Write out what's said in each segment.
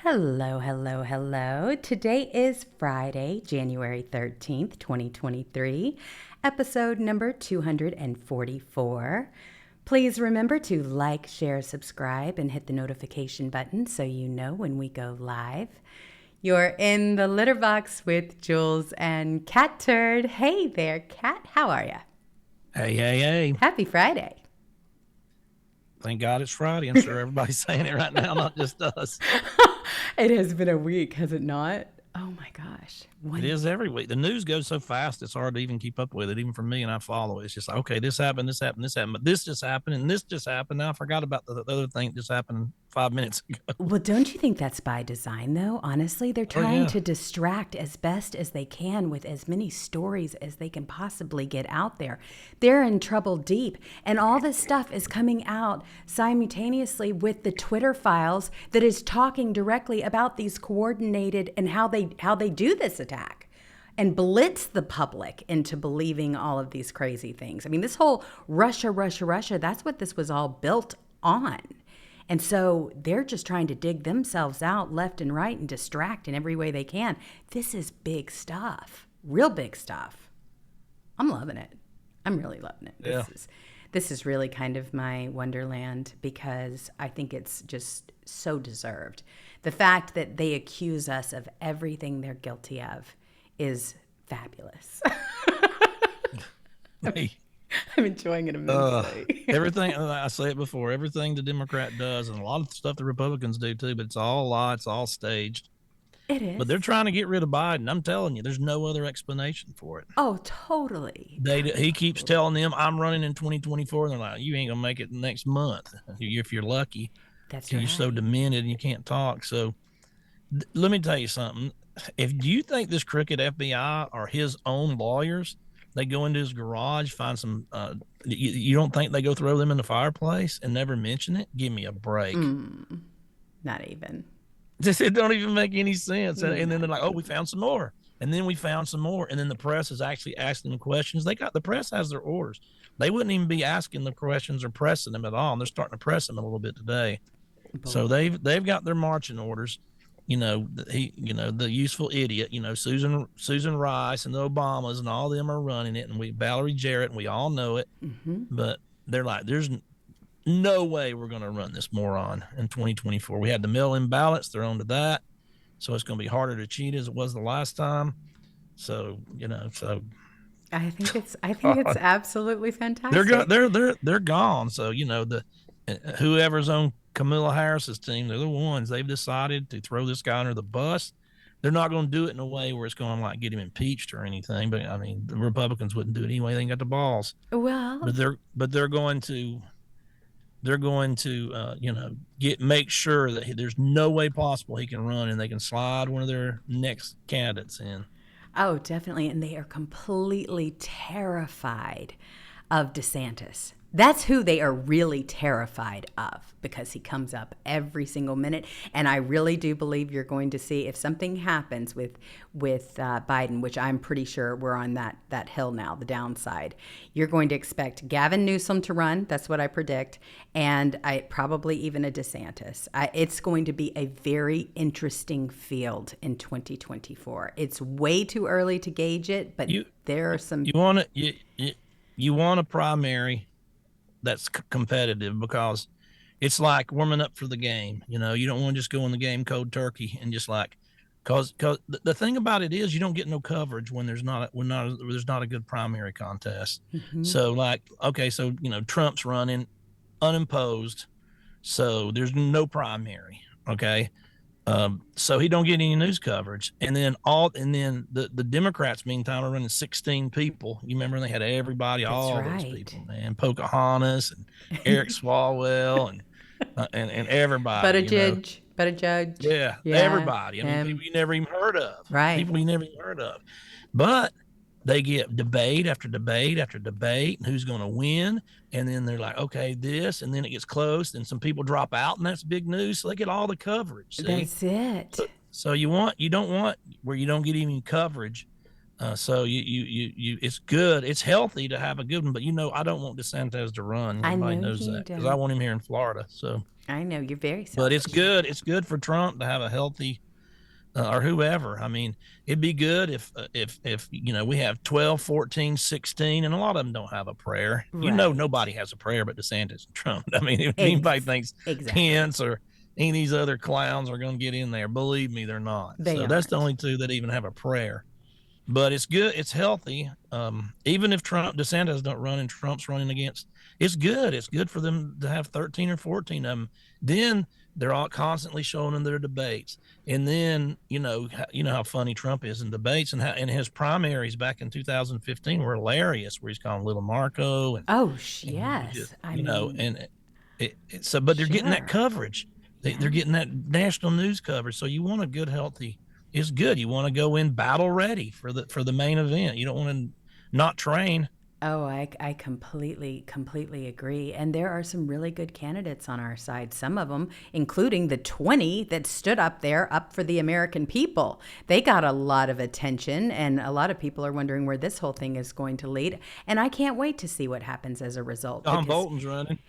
Hello, hello, hello. Today is Friday, January 13th, 2023, episode number 244. Please remember to like, share, subscribe, and hit the notification button so you know when we go live. You're in the litter box with Jules and Catturd. Hey there, Cat. How are you? Hey, hey, hey. Happy Friday. Thank God it's Friday. I'm sure everybody's saying it right now, not just us. It has been a week, has it not? Oh my gosh. It is every week. The news goes so fast, it's hard to even keep up with it, even for me, and I follow it. It's just like, okay, this happened, this happened, this happened, but this just happened, and this just happened. Now I forgot about the other thing that just happened 5 minutes ago. Well, don't you think that's by design, though? Honestly, they're Oh, trying yeah. to distract as best as they can with as many stories as they can possibly get out there. They're in trouble deep, and all this stuff is coming out simultaneously with the Twitter files that is talking directly about these coordinated and how they do this attack and blitz the public into believing all of these crazy things. I mean, this whole Russia, Russia, Russia, that's what this was all built on. And so they're just trying to dig themselves out left and right and distract in every way they can. This is big stuff, real big stuff. I'm loving it. I'm really loving it. Yeah. This is really kind of my wonderland because I think it's just so deserved. The fact that they accuse us of everything they're guilty of is fabulous. Hey, I'm enjoying it immensely. everything, I say it before, everything the Democrat does, and a lot of stuff the Republicans do too, but it's all a lie, it's all staged. It But is. they're trying to get rid of Biden. I'm telling you, there's no other explanation for it. Oh, totally. He keeps telling them I'm running in 2024, and they're like, you ain't gonna make it next month if you're lucky, That's because you're so right. demented and you can't talk. So let me tell you something. If you think this crooked FBI are his own lawyers, they go into his garage, find some. You don't think they go throw them in the fireplace and never mention it? Give me a break. Not even. Just it don't even make any sense. And then Not they're like, "Oh, we even. found some more." And then we found some more. And then the press is actually asking them questions. The press has their orders. They wouldn't even be asking the questions or pressing them at all. And they're starting to press them a little bit today. So Boy. they've got their marching orders. The useful idiot, Susan Rice and the Obamas and all of them are running it, and Valerie Jarrett, and we all know it. But they're like, there's no way we're going to run this moron in 2024. We had the mail-in ballots; they're on to that, so it's going to be harder to cheat as it was the last time. So I think it's absolutely they're go- fantastic. they're gone. So whoever's on Kamala Harris's team, they're the ones they've decided to throw this guy under the bus. They're not going to do it in a way where it's going to like get him impeached or anything. But I mean, the Republicans wouldn't do it anyway. They ain't got the balls. Well, But they're going to make sure that there's no way possible he can run, and they can slide one of their next candidates in. oh, definitely. And they are completely terrified of DeSantis. That's who they are really terrified of because he comes up every single minute. And I really do believe you're going to see if something happens with Biden, which I'm pretty sure we're on that hill now, the downside. You're going to expect Gavin Newsom to run. That's what I predict, and probably even a DeSantis. It's going to be a very interesting field in 2024. It's way too early to gauge it, but You there are some. you want to you want a primary that's competitive, because it's like warming up for the game. You don't want to just go in the game cold turkey and just like, because the thing about it is you don't get no coverage when there's not a good primary contest. So like, okay, so Trump's running unimposed, so there's no primary. Okay, so he don't get any news coverage. And then the Democrats meantime are running 16 people. You remember they had everybody, That's all those right. people, man, Pocahontas and Eric Swalwell and But everybody, a judge, but a judge. yeah, Yeah, everybody. I mean, him. people you never even heard of, Right. people you never even heard of. But they get debate after debate after debate, and who's going to win. And then they're like, okay, this, and then it gets close, and some people drop out, and that's big news. So they get all the coverage. See, That's it. so you don't want where you don't get any coverage So it's good. It's healthy to have a good one, but I don't want DeSantis to run. I Everybody know knows you that because I don't. want him here in Florida. So, I know you're very but it's selfish. good. It's good for Trump to have a healthy or whoever. I mean, it'd be good if we have 12, 14, 16, and a lot of them don't have a prayer. Right. Nobody has a prayer but DeSantis and Trump. I mean, if anybody Ex- thinks exactly. Pence or any of these other clowns are going to get in there, believe me, they're not. They So that's the aren't. only two that even have a prayer. But it's good. It's healthy. Even if DeSantis don't run and Trump's running against, it's good. It's good for them to have 13 or 14 of them. Then they're all constantly showing in their debates. And then, how funny Trump is in debates, and his primaries back in 2015 were hilarious, where he's calling Little Marco Oh, and he was just, yes. I mean, and but they're getting that sure. coverage. They're Yeah. getting that national news coverage. So you want a good, healthy, it's good. You want to go in battle ready for the main event. You don't want to not train. Oh, I completely agree. And there are some really good candidates on our side. Some of them, including the 20 that stood up there, up for the American people. They got a lot of attention, and a lot of people are wondering where this whole thing is going to lead. And I can't wait to see what happens as a result John because Bolton's running.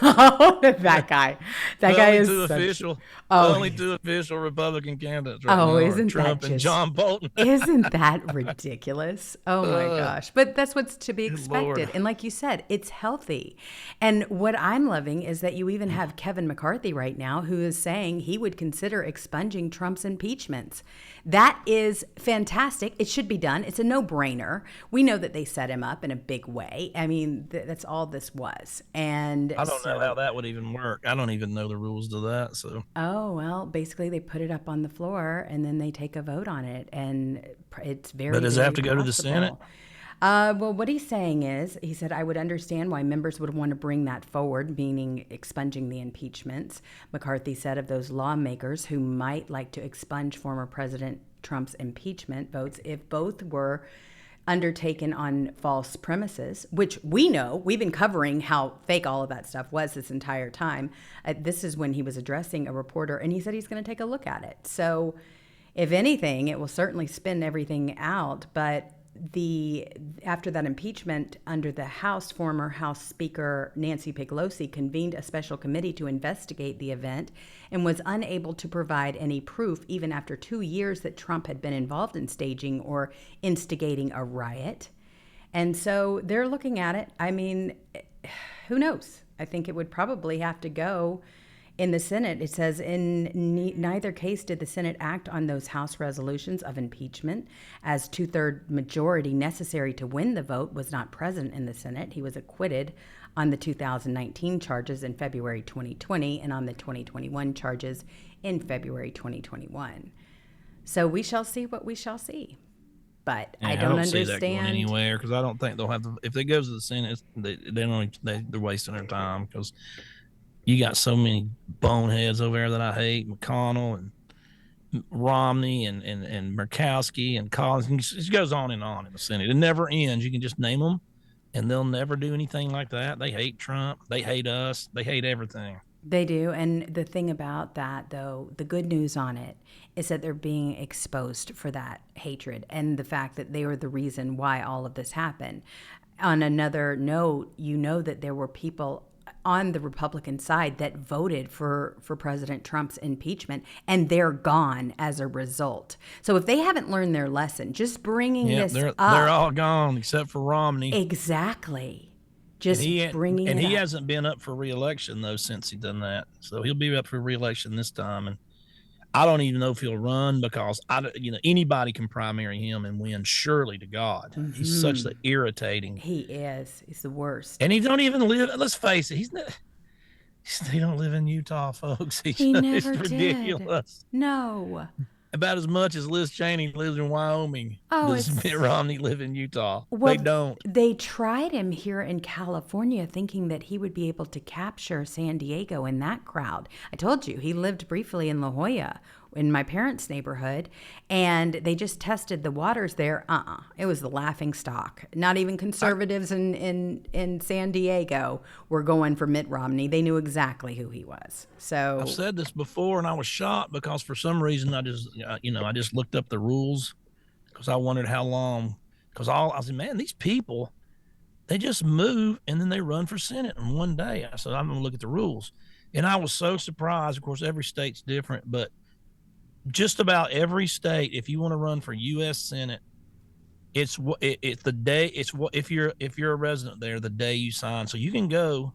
that guy, that The guy only is two such. official, the Oh, only two official Republican candidates right oh, now are isn't that Trump and just John Bolton. isn't that ridiculous? Oh my uh, gosh. But that's what's to be Good Lord. expected. And like you said, it's healthy. And what I'm loving is that you even have Kevin McCarthy right now who is saying he would consider expunging Trump's impeachments. That is fantastic. It should be done. It's a no-brainer. We know that they set him up in a big way. I mean, that's all this was. And I don't know how so that would even work. I don't even know the rules to that. So, oh, well, basically they put it up on the floor and then they take a vote on it. And it's but very, does it have very to go to the Senate? possible. Well, what he's saying is, he said, I would understand why members would want to bring that forward, meaning expunging the impeachments. McCarthy said of those lawmakers who might like to expunge former President Trump's impeachment votes if both were undertaken on false premises, which we know. We've been covering how fake all of that stuff was this entire time. This is when he was addressing a reporter, and he said he's going to take a look at it. So, if anything, it will certainly spin everything out. But after that impeachment under the House, former House Speaker Nancy Pelosi convened a special committee to investigate the event and was unable to provide any proof even after 2 years that Trump had been involved in staging or instigating a riot. And so they're looking at it. I mean, who knows? I think it would probably have to go in the Senate. It says in neither case did the Senate act on those House resolutions of impeachment, as two-thirds majority necessary to win the vote was not present in the Senate. He was acquitted on the 2019 charges in February 2020 and on the 2021 charges in February 2021. So we shall see what we shall see. But Yeah, I I don't don't see that going understand. anywhere because I don't think they'll have to. If it goes to the Senate, they're wasting their time because you got so many boneheads over there that I hate: McConnell and Romney and Murkowski and Collins. And it just goes on in the Senate. It never ends. You can just name them, and they'll never do anything like that. They hate Trump. They hate us. They hate everything. They do. And the thing about that, though, the good news on it is that they're being exposed for that hatred and the fact that they were the reason why all of this happened. On another note, you know that there were people on the Republican side that voted for President Trump's impeachment, and they're gone as a result. So if they haven't learned their lesson, just bringing Yeah, this they're up, all gone except for Romney. exactly, And just bringing it he up. hasn't been up for reelection though since he done that. So he'll be up for reelection this time. And I don't even know if he'll run because anybody can primary him and win. Surely to God, he's such an irritating, He is. He's the worst. and he don't even live. Let's face it, he don't live in Utah, folks. He It's never did. ridiculous. No. About as much as Liz Cheney lives in Wyoming, Oh, does Mitt it's Romney live in Utah? They well, don't. they tried him here in California thinking that he would be able to capture San Diego in that crowd. I told you, he lived briefly in La Jolla in my parents' neighborhood, and they just tested the waters there. It was the laughing stock. Not even conservatives in San Diego were going for Mitt Romney. They knew exactly who he was. I've So, said this before, and I was shocked because for some reason I just looked up the rules because I wondered how long. Because I was like, man, these people, they just move and then they run for Senate in one day. I said, I'm going to look at the rules. And I was so surprised. Of course, every state's different, but just about every state, if you want to run for U.S. Senate, it's the day. It's what if you're a resident there, the day you sign. So you can go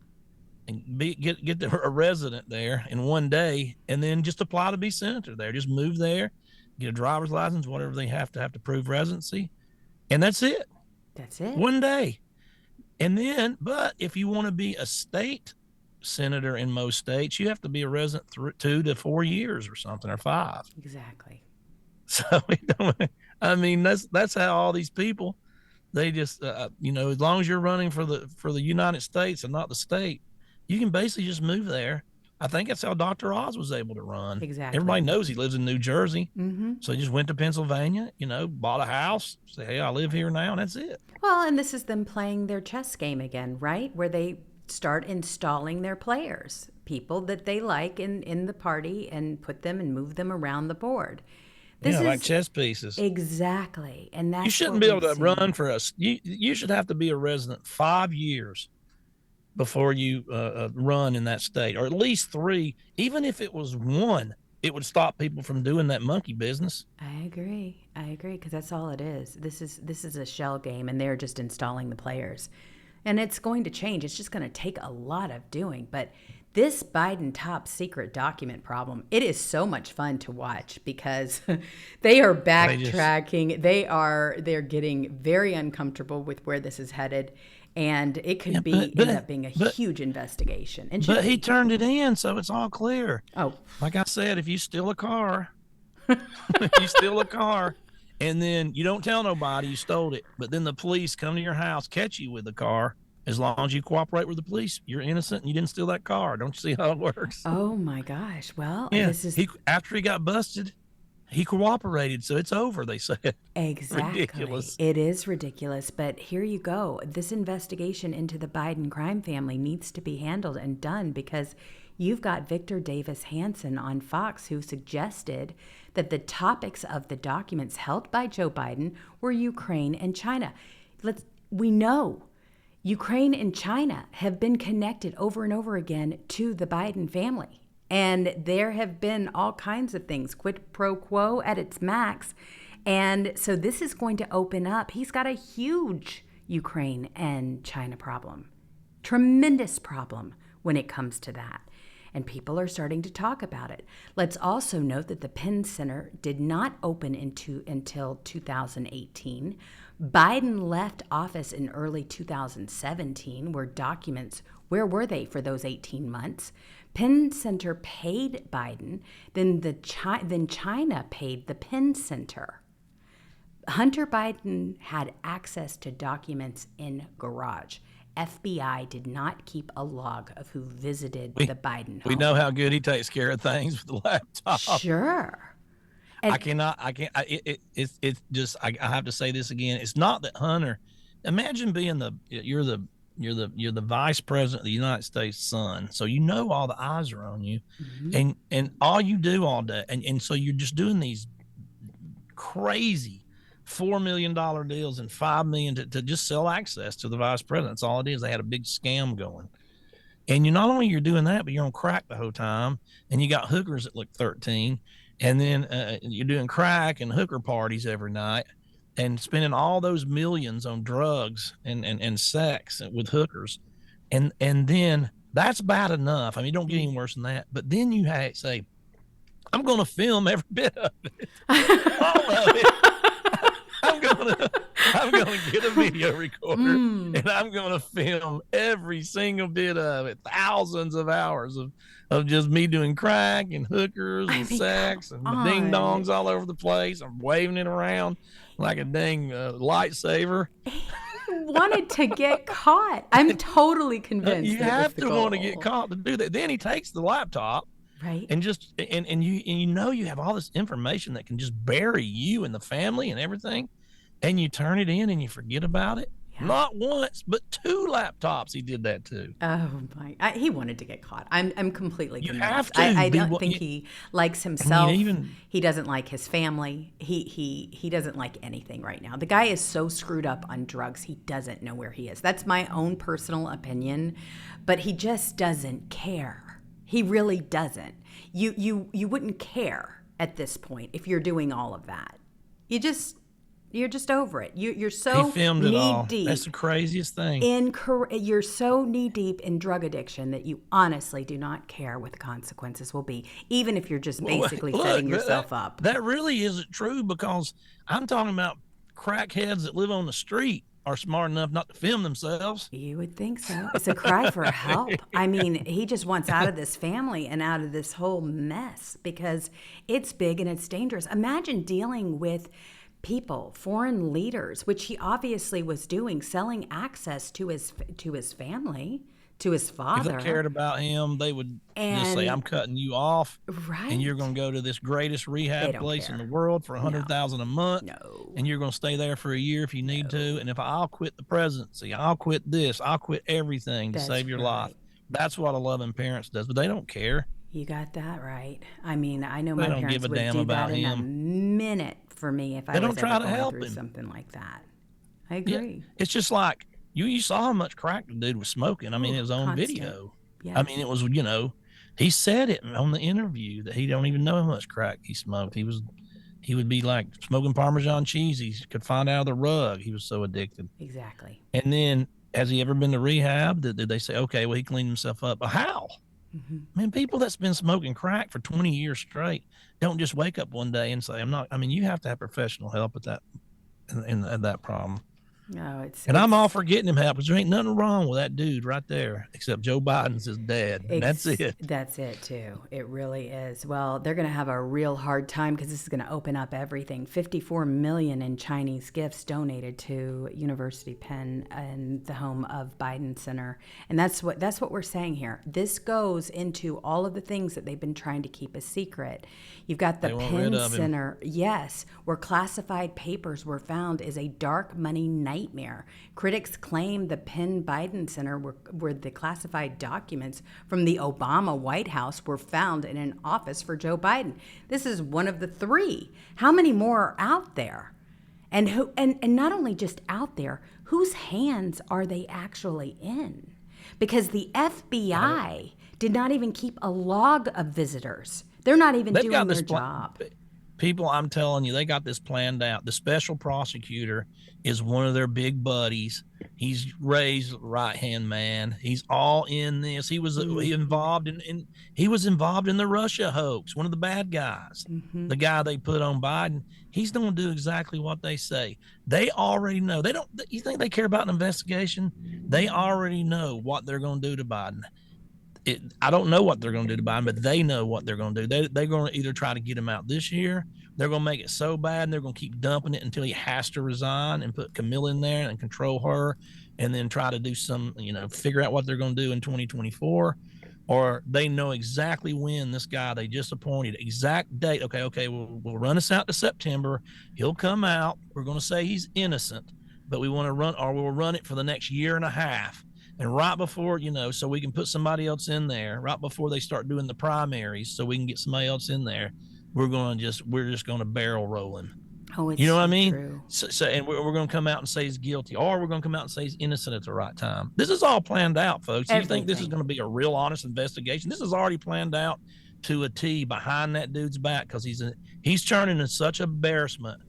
and get a resident there in one day, and then just apply to be senator there. Just move there, get a driver's license, whatever they have to prove residency, and that's it. That's it. One day. And then, but if you want to be a state senator in most states, you have to be a resident 2 to 4 years or something, or 5. Exactly. So, I mean, that's how all these people, they just, you know, as long as you're running for the United States and not the state, you can basically just move there. I think that's how Dr. Oz was able to run. Exactly. Everybody knows he lives in New Jersey. Mm-hmm. So he just went to Pennsylvania, you know, bought a house, say, hey, I live here now, and that's it. Well, and this is them playing their chess game again, right? Where they start installing their players, people that they like in the party, and put them and move them around the board. This is like chess pieces. Exactly. And that's you shouldn't be able to run for us. You should have to be a resident 5 years before you run in that state, or at least 3. Even if it was 1, it would stop people from doing that monkey business. I agree, because that's all it is. This is a shell game, and they're just installing the players. And it's going to change. It's just going to take a lot of doing. But this Biden top secret document problem, it is so much fun to watch, because they are backtracking. They're getting very uncomfortable with where this is headed. And it could end up being a huge investigation. And but he turned it in, so it's all clear. Oh. Like I said, if you steal a car, and then you don't tell nobody you stole it, but then the police come to your house, catch you with the car, as long as you cooperate with the police, you're innocent and you didn't steal that car. Don't you see how it works? Oh, my gosh. Well, yeah, after he got busted, he cooperated, so it's over, they said. Exactly. Ridiculous. It is ridiculous, but here you go. This investigation into the Biden crime family needs to be handled and done, because you've got Victor Davis Hanson on Fox, who suggested that the topics of the documents held by Joe Biden were Ukraine and China. We know Ukraine and China have been connected over and over again to the Biden family. And there have been all kinds of things, quid pro quo at its max. And so this is going to open up. He's got a huge Ukraine and China problem, tremendous problem when it comes to that. And people are starting to talk about it. Let's also note that the Penn Center did not open until 2018. Biden left office in early 2017, where were they for those 18 months? Penn Center paid Biden, then China paid the Penn Center. Hunter Biden had access to documents in garage. FBI did not keep a log of who visited the Biden home. We know how good he takes care of things with the laptop. Sure. And it's just, I have to say this again. It's not that Hunter, imagine being you're the vice president of the United States' son. So you know all the eyes are on you, mm-hmm. and all you do all day. And so you're just doing these crazy $4 million deals and $5 million to just sell access to the vice president. That's all it is. They had a big scam going. And you're doing that, but you're on crack the whole time. And you got hookers that look 13. And then you're doing crack and hooker parties every night and spending all those millions on drugs and sex with hookers. And then that's bad enough. I mean, you don't get any worse than that. But then you say, I'm going to film every bit of it. All of it. I'm gonna get a video recorder and I'm gonna film every single bit of it. Thousands of hours of just me doing crack and hookers and sex and ding dongs all over the place. I'm waving it around like a dang lightsaber. He wanted to get caught. I'm totally convinced. You have to want to get caught to do that. Then he takes the laptop. Right. And you have all this information that can just bury you and the family and everything, and you turn it in and you forget about it. Yeah. Not once, but 2 laptops he did that to. Oh my! He wanted to get caught. I'm completely You convinced. have I to be don't what think you, he likes I mean, himself. even He doesn't like his family. He doesn't like anything right now. The guy is so screwed up on drugs. He doesn't know where he is. That's my own personal opinion, but he just doesn't care. He really doesn't. You wouldn't care at this point if you're doing all of that. You're just over it. You're he so filmed it knee all. That's deep the craziest thing. you're so knee deep in drug addiction that you honestly do not care what the consequences will be, even if you're just basically Look, setting yourself up. that really isn't true, because I'm talking about crackheads that live on the street are smart enough not to film themselves. You would think so. It's a cry for help. I mean, he just wants out of this family and out of this whole mess because it's big and it's dangerous. Imagine dealing with people, foreign leaders, which he obviously was doing, selling access to his family, to his father. If they cared about him, they would just say, And "I'm cutting you off, and you're right, going to go to this greatest they rehab don't place in the care. world for No, $100,000 a month, no, and you're going to stay there for a year if you need to. And if I'll quit the presidency, I'll quit this, I'll quit everything to that's save your life." right. That's what a loving parent does, but they don't care. You got that right. I mean, I know They my don't give parents a would damn do about that in a him. minute for me if I They was don't try ever to going help through him. something like that. I Yeah, agree. it's just like you saw how much crack the dude was smoking. I mean, Ooh, it was on constant. video. I Yes, mean, it was, he said it on the interview that he don't even know how much crack he smoked. He would be like smoking Parmesan cheese. He could find out of the rug. He was so addicted. exactly. And then, has he ever been to rehab? Did they say, okay, well, he cleaned himself up? But how? Hmm. Man, people that's been smoking crack for 20 years straight don't just wake up one day and say, I'm not. I mean, you have to have professional help with that, in that problem. No, And I'm all for getting him help, because there ain't nothing wrong with that dude right there, except Joe Biden's his dad. And that's it. That's it too. It really is. Well, they're going to have a real hard time because this is going to open up everything. 54 million in Chinese gifts donated to University Penn and the home of Biden Center, and that's what we're saying here. This goes into all of the things that they've been trying to keep a secret. You've got the Penn Center, yes, where classified papers were found, is a dark money nightmare. Critics claim the Penn Biden Center, where the classified documents from the Obama White House were found in an office for Joe Biden. This is one of the 3. How many more are out there? And not only just out there, whose hands are they actually in? Because the FBI did not even keep a log of visitors. They're not even doing their job. People, I'm telling you, they got this planned out. The special prosecutor is one of their big buddies. He's Ray's right-hand man. He's all in this. He was involved in he was involved in the Russia hoax, one of the bad guys. Mm-hmm. The guy they put on Biden. He's going to do exactly what they say. They already know. They don't. You think they care about an investigation? They already know what they're going to do to Biden. I don't know what they're going to do to Biden, but they know what they're going to do. They're going to either try to get him out this year. They're going to make it so bad, and they're going to keep dumping it until he has to resign and put Camilla in there and control her, and then try to do some, figure out what they're going to do in 2024. Or they know exactly when this guy they just appointed, exact date. Okay, we'll run us out to September. He'll come out. We're going to say he's innocent, but we want to we'll run it for the next year and a half. And right before, so we can put somebody else in there, right before they start doing the primaries, so we can get somebody else in there, we're just going to barrel rolling. Oh, it's you know what I mean? True. So and we're going to come out and say he's guilty, or we're going to come out and say he's innocent at the right time. This is all planned out, folks. You think this is going to be a real honest investigation? This is already planned out to a T behind that dude's back, because he's turning into such embarrassment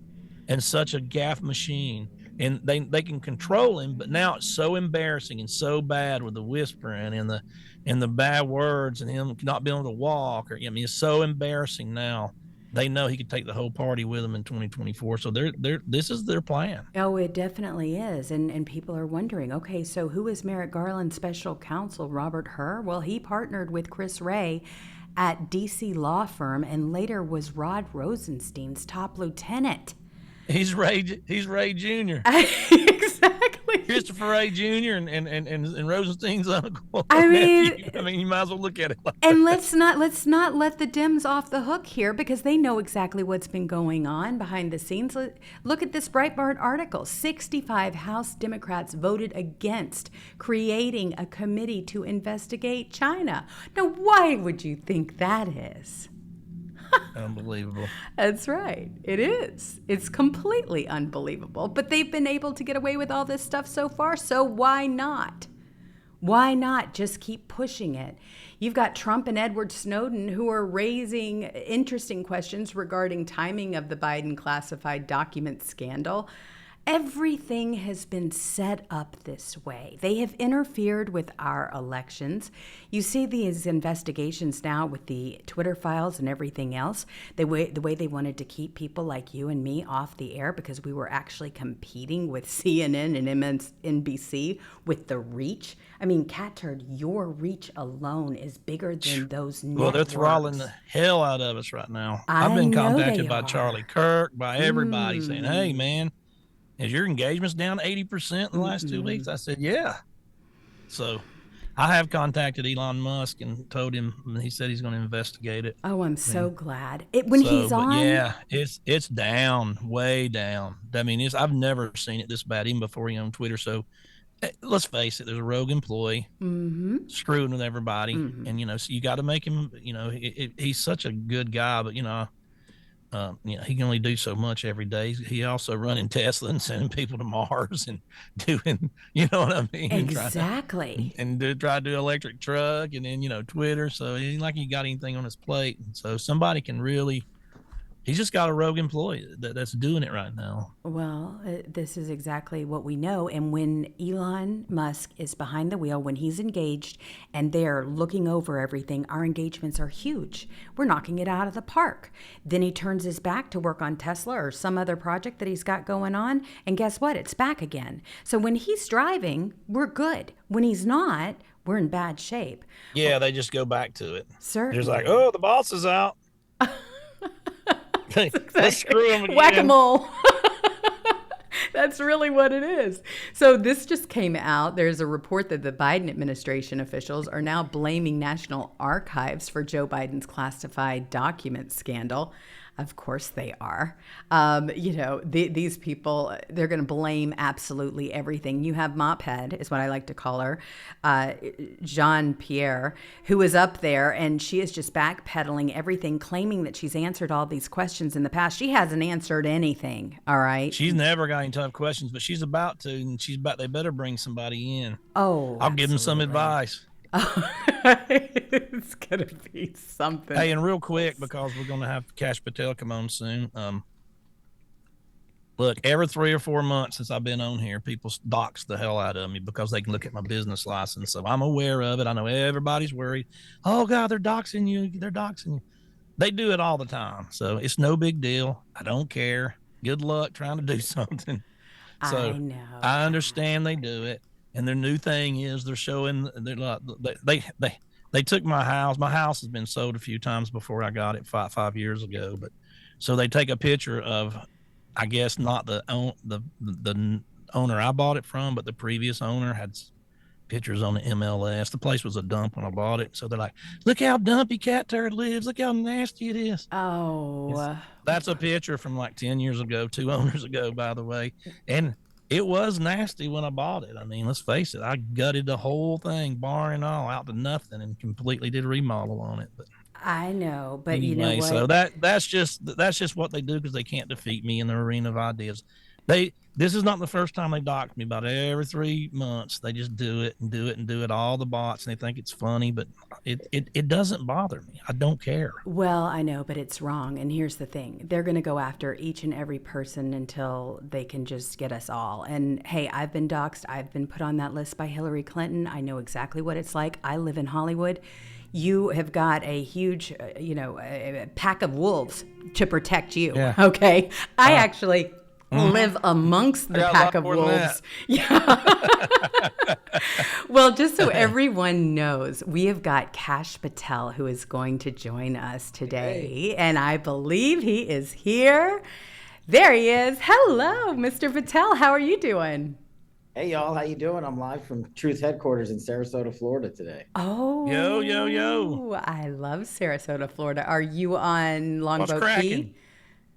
and such a gaffe machine. And they can control him, but now it's so embarrassing and so bad with the whispering and the bad words and him not being able to walk. It's so embarrassing now. They know he could take the whole party with him in 2024. So this is their plan. Oh, it definitely is. And people are wondering, okay, so who is Merrick Garland's special counsel, Robert Hur? Well, he partnered with Chris Wray at DC law firm and later was Rod Rosenstein's top lieutenant. He's Ray Jr. Exactly. Christopher A. Jr. and Rosenstein's uncle I or mean, nephew. I mean, you might as well look at it like and that. let's not let the Dems off the hook here, because they know exactly what's been going on behind the scenes. Look at this Breitbart article. 65 House Democrats voted against creating a committee to investigate China. Now, why would you think that is? Unbelievable. That's right. It is. It's completely unbelievable. But they've been able to get away with all this stuff so far, so why not? Why not just keep pushing it? You've got Trump and Edward Snowden, who are raising interesting questions regarding timing of the Biden classified document scandal. Everything has been set up this way. They have interfered with our elections. You see these investigations now with the Twitter files and everything else, the way they wanted to keep people like you and me off the air because we were actually competing with CNN and MSNBC with the reach. I mean, Catturd, your reach alone is bigger than those networks. Well, they're throttling the hell out of us right now. I I've been know contacted they by are. Charlie Kirk, by everybody saying, hey, man, is your engagements down 80% in the last 2 weeks? I said, yeah. So I have contacted Elon Musk and told him, and he said he's going to investigate it. Oh, I'm so glad. He's on. Yeah, it's down, way down. I mean, I've never seen it this bad, even before he owned Twitter. So let's face it, there's a rogue employee screwing with everybody. And, so you got to make him, he's such a good guy, but, he can only do so much every day. He also running Tesla and sending people to Mars and doing, you know what I mean? Exactly. And try to do electric truck and then, Twitter. So it ain't like he got anything on his plate. So somebody can really, he's just got a rogue employee that's doing it right now. Well, this is exactly what we know. And when Elon Musk is behind the wheel, when he's engaged and they're looking over everything, our engagements are huge. We're knocking it out of the park. Then he turns his back to work on Tesla or some other project that he's got going on. And guess what? It's back again. So when he's driving, we're good. When he's not, we're in bad shape. Yeah, they just go back to it. Certainly. There's like, oh, the boss is out. Let's screw him again. Whack-a-mole. That's really what it is. So this just came out. There's a report that the Biden administration officials are now blaming National Archives for Joe Biden's classified document scandal. Of course they are. These people, they're going to blame absolutely everything. You have Mophead, is what I like to call her, Jean-Pierre, who is up there, and she is just backpedaling everything, claiming that she's answered all these questions in the past. She hasn't answered anything, all right? She's never got any tough questions, but she's about to, and they better bring somebody in. Oh, I'll give them some advice. It's gonna be something. Hey, and real quick, because we're gonna have Kash Patel come on soon. Look, every 3 or 4 months since I've been on here, people dox the hell out of me because they can look at my business license. So I'm aware of it. I know everybody's worried. Oh God, they're doxing you. They're doxing you. They do it all the time. So it's no big deal. I don't care. Good luck trying to do something. So I know. I understand they do it. And their new thing is they're showing they took my house. My house has been sold a few times before I got it 5 years ago. But so they take a picture of, I guess not the owner I bought it from, but the previous owner had pictures on the MLS. The place was a dump when I bought it. So they're like, look how dumpy Catturd lives. Look how nasty it is. Oh, that's a picture from like 10 years ago, 2 owners ago, by the way. And it was nasty when I bought it. I mean, let's face it. I gutted the whole thing, bar and all, out to nothing, and completely did a remodel on it. But I know, but anyway, you know what? So that's just what they do because they can't defeat me in the arena of ideas. This is not the first time they docked me. About every 3 months, they just do it and do it and do it. All the bots, and they think it's funny, but it doesn't bother me. I don't care. Well, I know, but it's wrong. And here's the thing. They're going to go after each and every person until they can just get us all. And hey, I've been doxxed. I've been put on that list by Hillary Clinton. I know exactly what it's like. I live in Hollywood. You have got a huge, a pack of wolves to protect you. Yeah. Okay. I actually live amongst the pack of wolves. Yeah. Well, just so everyone knows, we have got Kash Patel who is going to join us today. And I believe he is here. There he is. Hello, Mr. Patel. How are you doing? Hey y'all, how you doing? I'm live from Truth headquarters in Sarasota, Florida today. Yo, yo, yo. Oh, I love Sarasota, Florida. Are you on What's Longboat cracking? Key?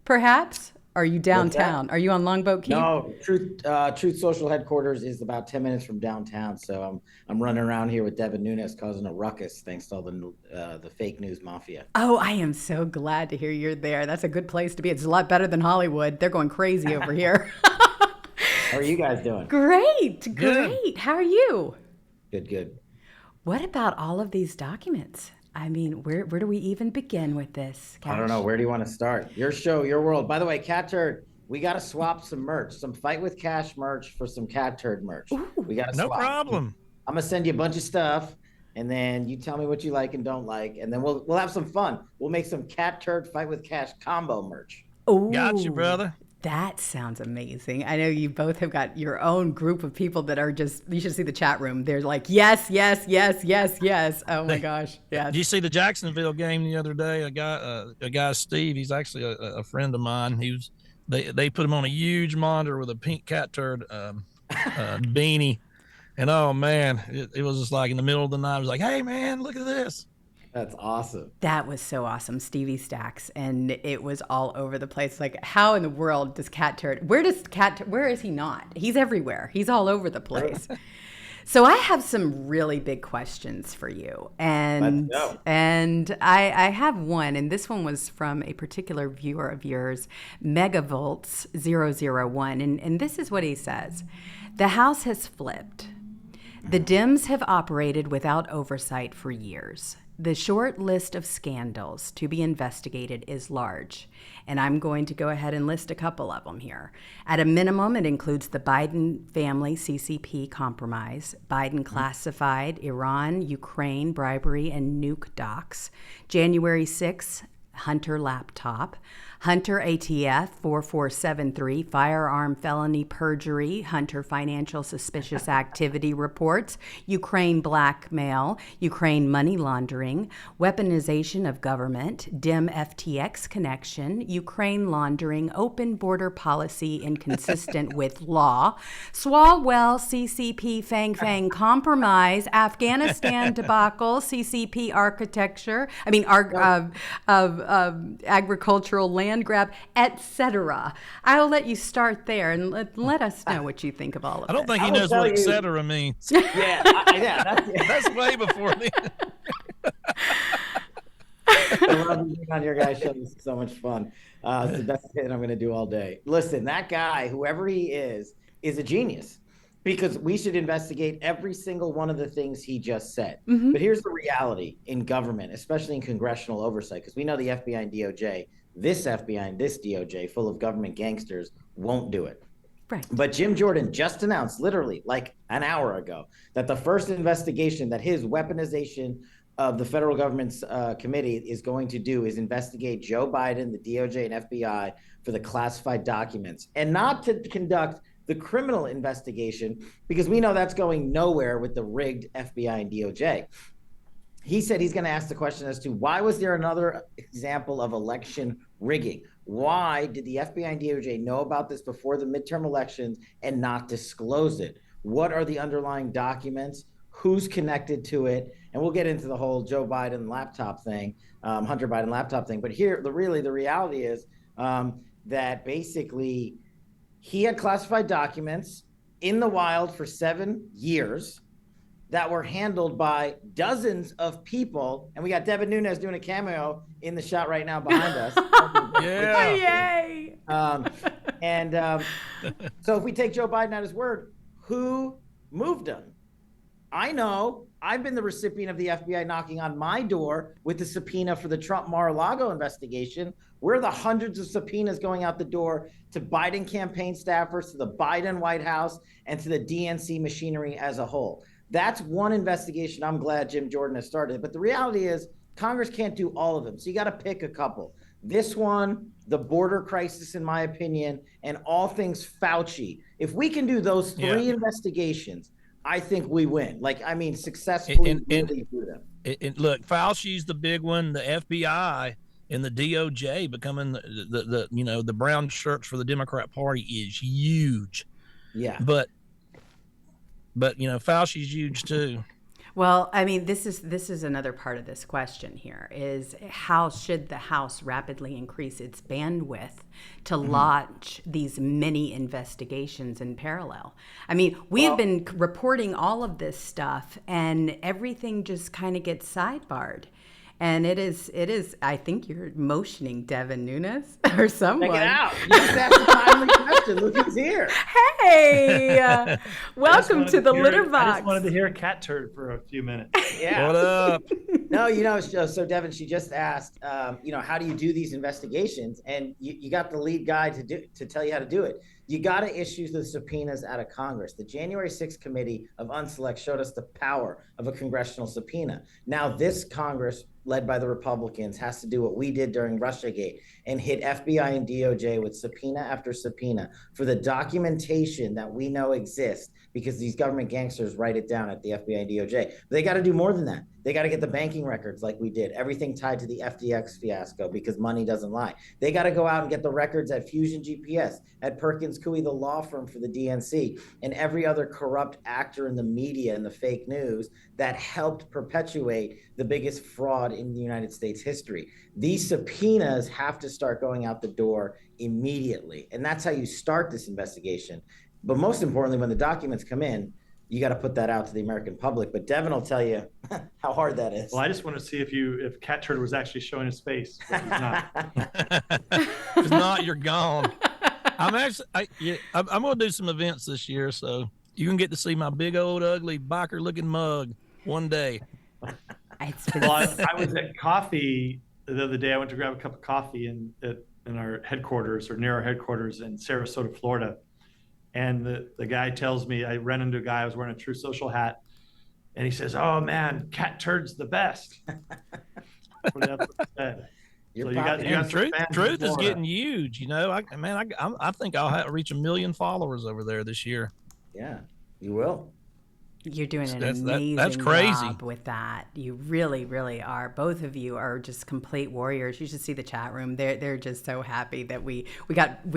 Perhaps? Are you What's that? downtown? Are you on Longboat Key? No, Truth Social headquarters is about 10 minutes from downtown. So I'm running around here with Devin Nunes causing a ruckus thanks to all the fake news mafia. Oh, I am so glad to hear you're there. That's a good place to be. It's a lot better than Hollywood. They're going crazy over here. How are you guys doing? Great, Good. great. How are you? Good, good. What about all of these documents? I mean, where do we even begin with this, I don't Cash? know. Where do you want to start? Your show, your world. By the way, Catturd, we got to swap some merch, some Fight with Cash merch for some Catturd merch. We got to No swap. problem. I'm gonna send you a bunch of stuff, and then you tell me what you like and don't like, and then we'll have some fun. We'll make some Catturd Fight with Cash combo merch. Got you, Oh, brother. that sounds amazing. I know you both have got your own group of people that are just, you should see the chat room. They're like, yes, yes, yes, yes, yes. Oh my gosh. Yes. Did you see the Jacksonville game the other day? A guy, Steve. He's actually a friend of mine. They put him on a huge monitor with a pink cat turd beanie, and oh man, it was just like in the middle of the night. I was like, hey man, look at this. That's awesome. That was so awesome, Stevie Stacks, and it was all over the place. Like, how in the world does where is he not? He's everywhere. He's all over the place. So I have some really big questions for you, and Let's go. I have one, and this one was from a particular viewer of yours, Megavolts 001, and this is what he says: the House has flipped. The Dems have operated without oversight for years. The short list of scandals to be investigated is large, and I'm going to go ahead and list a couple of them here. At a minimum, it includes the Biden family CCP compromise, Biden classified Iran, Ukraine bribery, and nuke docs, January 6th, Hunter laptop, Hunter ATF 4473, firearm felony perjury, Hunter financial suspicious activity reports, Ukraine blackmail, Ukraine money laundering, weaponization of government, DIM FTX connection, Ukraine laundering, open border policy inconsistent with law, Swalwell CCP Fang Fang compromise, Afghanistan debacle, CCP architecture, agricultural land grab, etc. I'll let you start there and let us know what you think of all of I don't this. think he will knows tell what you- etc. means. Yeah, that's That's way before me. I love being on your guys' show. This is so much fun. It's the best thing I'm going to do all day. Listen, that guy, whoever he is a genius because we should investigate every single one of the things he just said. But here's the reality in government, especially in congressional oversight, because we know the FBI and DOJ, this FBI and this DOJ, full of government gangsters, won't do it. Right. But Jim Jordan just announced, literally like an hour ago, that the first investigation that his weaponization of the federal government's committee is going to do is investigate Joe Biden, the DOJ, and FBI for the classified documents, and not to conduct the criminal investigation, because we know that's going nowhere with the rigged FBI and DOJ. He said he's going to ask the question as to why was there another example of election rigging? Why did the FBI and DOJ know about this before the midterm elections and not disclose it? What are the underlying documents? Who's connected to it? And we'll get into the whole Joe Biden laptop thing, Hunter Biden laptop thing. But here, the reality is that basically he had classified documents in the wild for 7 years that were handled by dozens of people. And we got Devin Nunes doing a cameo in the shot right now behind us. Yeah. Yay! So if we take Joe Biden at his word, who moved him? I know I've been the recipient of the FBI knocking on my door with the subpoena for the Trump Mar-a-Lago investigation. We're the hundreds of subpoenas going out the door to Biden campaign staffers, to the Biden White House, and to the DNC machinery as a whole. That's one investigation I'm glad Jim Jordan has started. But the reality is Congress can't do all of them. So you got to pick a couple. This one, the border crisis, in my opinion, and all things Fauci. If we can do those three investigations, I think we win. Successfully really do them. Look, Fauci's the big one. The FBI and the DOJ becoming the brown shirts for the Democrat Party is huge. Yeah. But But Fauci's huge too. Well, I mean, this is another part of this question here is how should the House rapidly increase its bandwidth to launch these many investigations in parallel? I mean, we have been reporting all of this stuff and everything just kind of gets sidebarred. And it is. I think you're motioning Devin Nunes or someone. Check it out. You just asked a timely question. Look who's here. Hey, welcome to the litter box. I just wanted to hear Catturd for a few minutes. Yeah. What up? No, so Devin, she just asked, how do you do these investigations? And you got the lead guy to tell you how to do it. You got to issue the subpoenas out of Congress. The January 6th Committee of Unselect showed us the power of a congressional subpoena. Now this Congress, led by the Republicans, has to do what we did during Russiagate and hit FBI and DOJ with subpoena after subpoena for the documentation that we know exists, because these government gangsters write it down at the FBI and DOJ. But they got to do more than that. They got to get the banking records like we did, everything tied to the FTX fiasco, because money doesn't lie. They got to go out and get the records at Fusion GPS, at Perkins Coie, the law firm for the DNC, and every other corrupt actor in the media and the fake news that helped perpetuate the biggest fraud in the United States history. These subpoenas have to start going out the door immediately. And that's how you start this investigation. But most importantly, when the documents come in, you got to put that out to the American public. But Devin will tell you how hard that is. Well, I just want to see if Catturd was actually showing his face. But he's not. If not, you're gone. I'm going to do some events this year, so you can get to see my big old ugly biker looking mug one day. Well, I was at coffee the other day. I went to grab a cup of coffee in our headquarters, or near our headquarters in Sarasota, Florida. And the guy tells me, I ran into a guy, I was wearing a TRUTHSocial hat, and he says, "Oh man, Catturd's the best." That's what he said. So Truth is getting huge. I think I'll reach 1 million followers over there this year. Yeah, you will. You're doing an amazing that's crazy. job with that. You really, really are. Both of you are just complete warriors. You should see the chat room. They're just so happy that we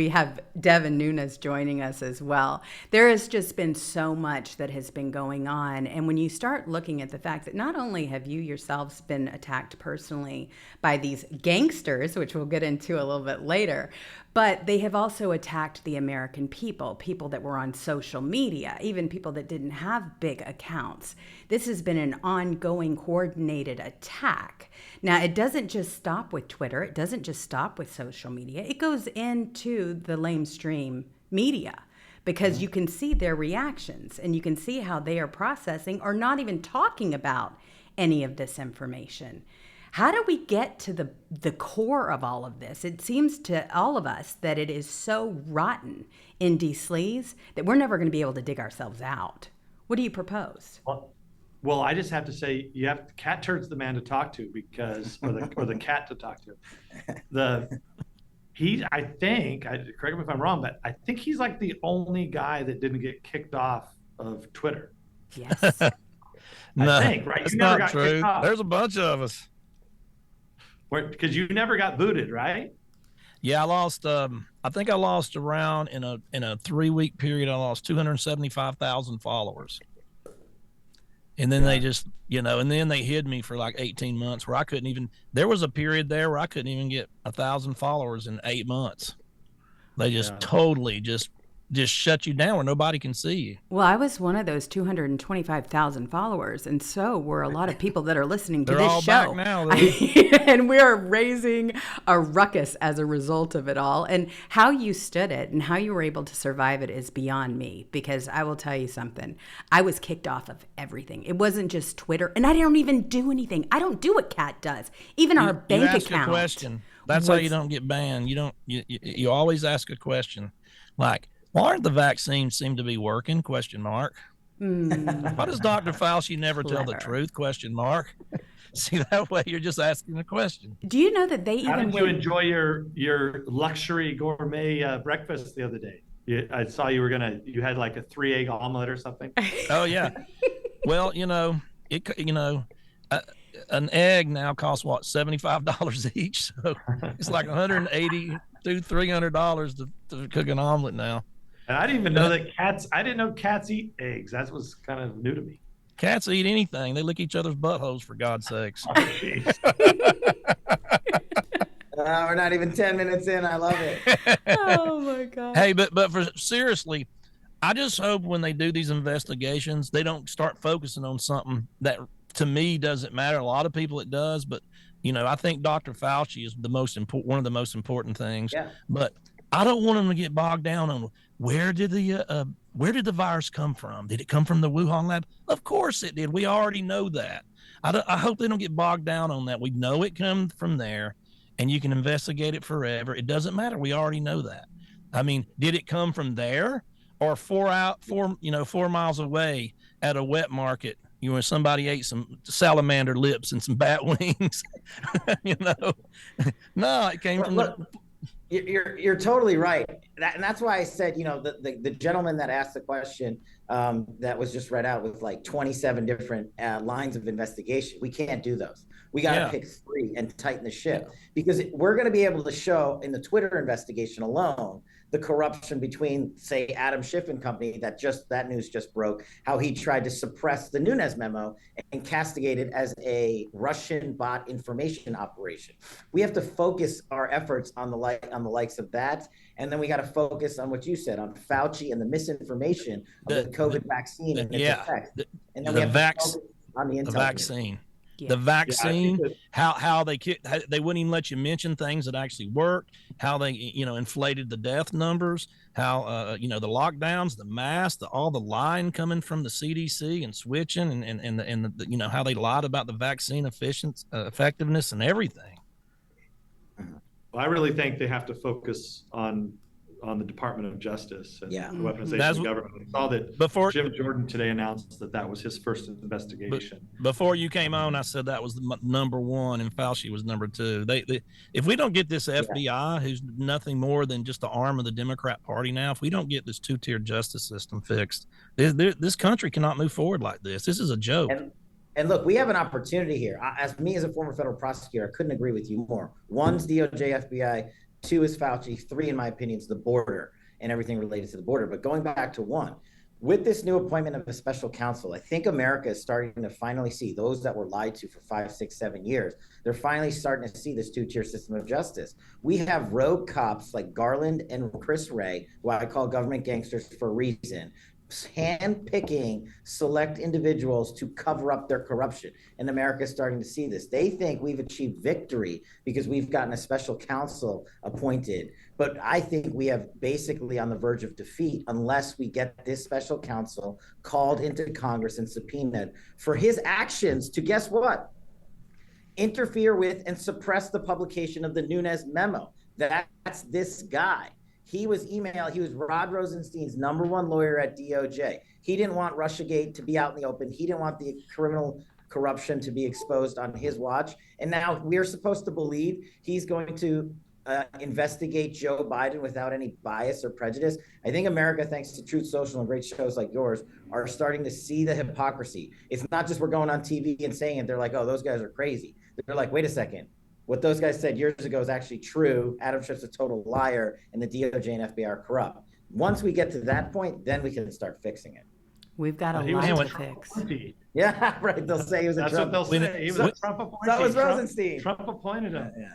have Devin Nunes joining us as well. There has just been so much that has been going on. And when you start looking at the fact that not only have you yourselves been attacked personally by these gangsters, which we'll get into a little bit later, but they have also attacked the American people that were on social media, even people that didn't have big accounts. This has been an ongoing coordinated attack. Now, it doesn't just stop with Twitter. It doesn't just stop with social media. It goes into the lamestream media, because you can see their reactions and you can see how they are processing or not even talking about any of this information. How do we get to the core of all of this? It seems to all of us that it is so rotten in D-sleaze that we're never going to be able to dig ourselves out. What do you propose? Well, I just have to say, Catturd's the man to talk to, because, or the cat to talk to. I think, correct me if I'm wrong, but I think he's like the only guy that didn't get kicked off of Twitter. Yes. No, I think, right? That's You never not got true. kicked off. There's a bunch of us. Because you never got booted, right? Yeah, I lost. I think I lost around in a 3-week period. I lost 275,000 followers, and then they just, and then they hid me for like 18 months, where I couldn't even. There was a period there where I couldn't even get 1,000 followers in 8 months. They just totally just shut you down where nobody can see you. Well, I was one of those 225,000 followers, and so were a lot of people that are listening to this show. Back now, and we are raising a ruckus as a result of it all. And how you stood it and how you were able to survive it is beyond me, because I will tell you something. I was kicked off of everything. It wasn't just Twitter, and I don't even do anything. I don't do what Kat does. Even our bank ask account. A question. That's how you don't get banned. You always ask a question, like, why aren't the vaccines seem to be working? ? Why does Dr. Fauci never tell the truth? ? See, that way you're just asking a question. Do you know that they even? How did you enjoy your luxury gourmet breakfast the other day? I saw you had like a 3-egg omelet or something. Oh yeah. Well, an egg now costs what, $75 each. So it's like $180 to $300 to cook an omelet now. And I didn't even know that I didn't know cats eat eggs. That was kind of new to me. Cats eat anything. They lick each other's buttholes, for God's sakes. Oh, jeez. We're not even 10 minutes in. I love it. Oh my God. Hey, but for seriously, I just hope when they do these investigations, they don't start focusing on something that to me doesn't matter. A lot of people it does, but I think Dr. Fauci is one of the most important things. Yeah. But I don't want them to get bogged down on where did the virus come from? Did it come from the Wuhan lab? Of course it did. We already know that. I hope they don't get bogged down on that. We know it comes from there, and you can investigate it forever. It doesn't matter. We already know that. I mean, did it come from there or 4 miles away at a wet market? Somebody ate some salamander lips and some bat wings. No, it came from the. You're totally right, and that's why I said, the gentleman that asked the question that was just read out with like 27 different lines of investigation. We can't do those. We got to pick 3 and tighten the ship, because we're going to be able to show in the Twitter investigation alone the corruption between, say, Adam Schiff and company that news just broke, how he tried to suppress the Nunes memo and castigate it as a Russian bot information operation. We have to focus our efforts on the likes of that, and then we got to focus on what you said on Fauci and the misinformation of the COVID vaccine and its effects. And then we have to focus on the vaccine. Yeah. The vaccine, how they wouldn't even let you mention things that actually worked, how they inflated the death numbers, how the lockdowns, the masks, all the lying coming from the CDC and switching, and the how they lied about the vaccine effectiveness and everything. Well, I really think they have to focus on the Department of Justice and the weaponization of government. I saw that Jim Jordan today announced that was his first investigation. Before you came on, I said that was the number 1 and Fauci was number 2. If we don't get this FBI, who's nothing more than just the arm of the Democrat Party now, if we don't get this 2-tier justice system fixed, this country cannot move forward like this. This is a joke. And look, we have an opportunity here. As a former federal prosecutor, I couldn't agree with you more. 1's DOJ, FBI. 2 is Fauci. 3, in my opinion, is the border and everything related to the border. But going back to 1, with this new appointment of a special counsel, I think America is starting to finally see those that were lied to for 5, 6, 7 years. They're finally starting to see this 2-tier system of justice. We have rogue cops like Garland and Chris Wray, who I call government gangsters for a reason, hand-picking select individuals to cover up their corruption. And America is starting to see this. They think we've achieved victory because we've gotten a special counsel appointed. But I think we have basically on the verge of defeat unless we get this special counsel called into Congress and subpoenaed for his actions to, guess what? Interfere with and suppress the publication of the Nunes memo. That's this guy. He was Rod Rosenstein's number 1 lawyer at DOJ. He didn't want Russiagate to be out in the open. He didn't want the criminal corruption to be exposed on his watch. And now we're supposed to believe he's going to investigate Joe Biden without any bias or prejudice. I think America, thanks to Truth Social and great shows like yours, are starting to see the hypocrisy. It's not just we're going on TV and saying it. They're like, oh, those guys are crazy. They're like, wait a second. What those guys said years ago is actually true. Adam Schiff's a total liar, and the DOJ and FBI are corrupt. Once we get to that point, then we can start fixing it. We've got a lot to fix. Yeah, right. They'll say he was a Trump. That's what they'll say. He was a Trump appointee. So was Rosenstein. Trump appointed him. Yeah.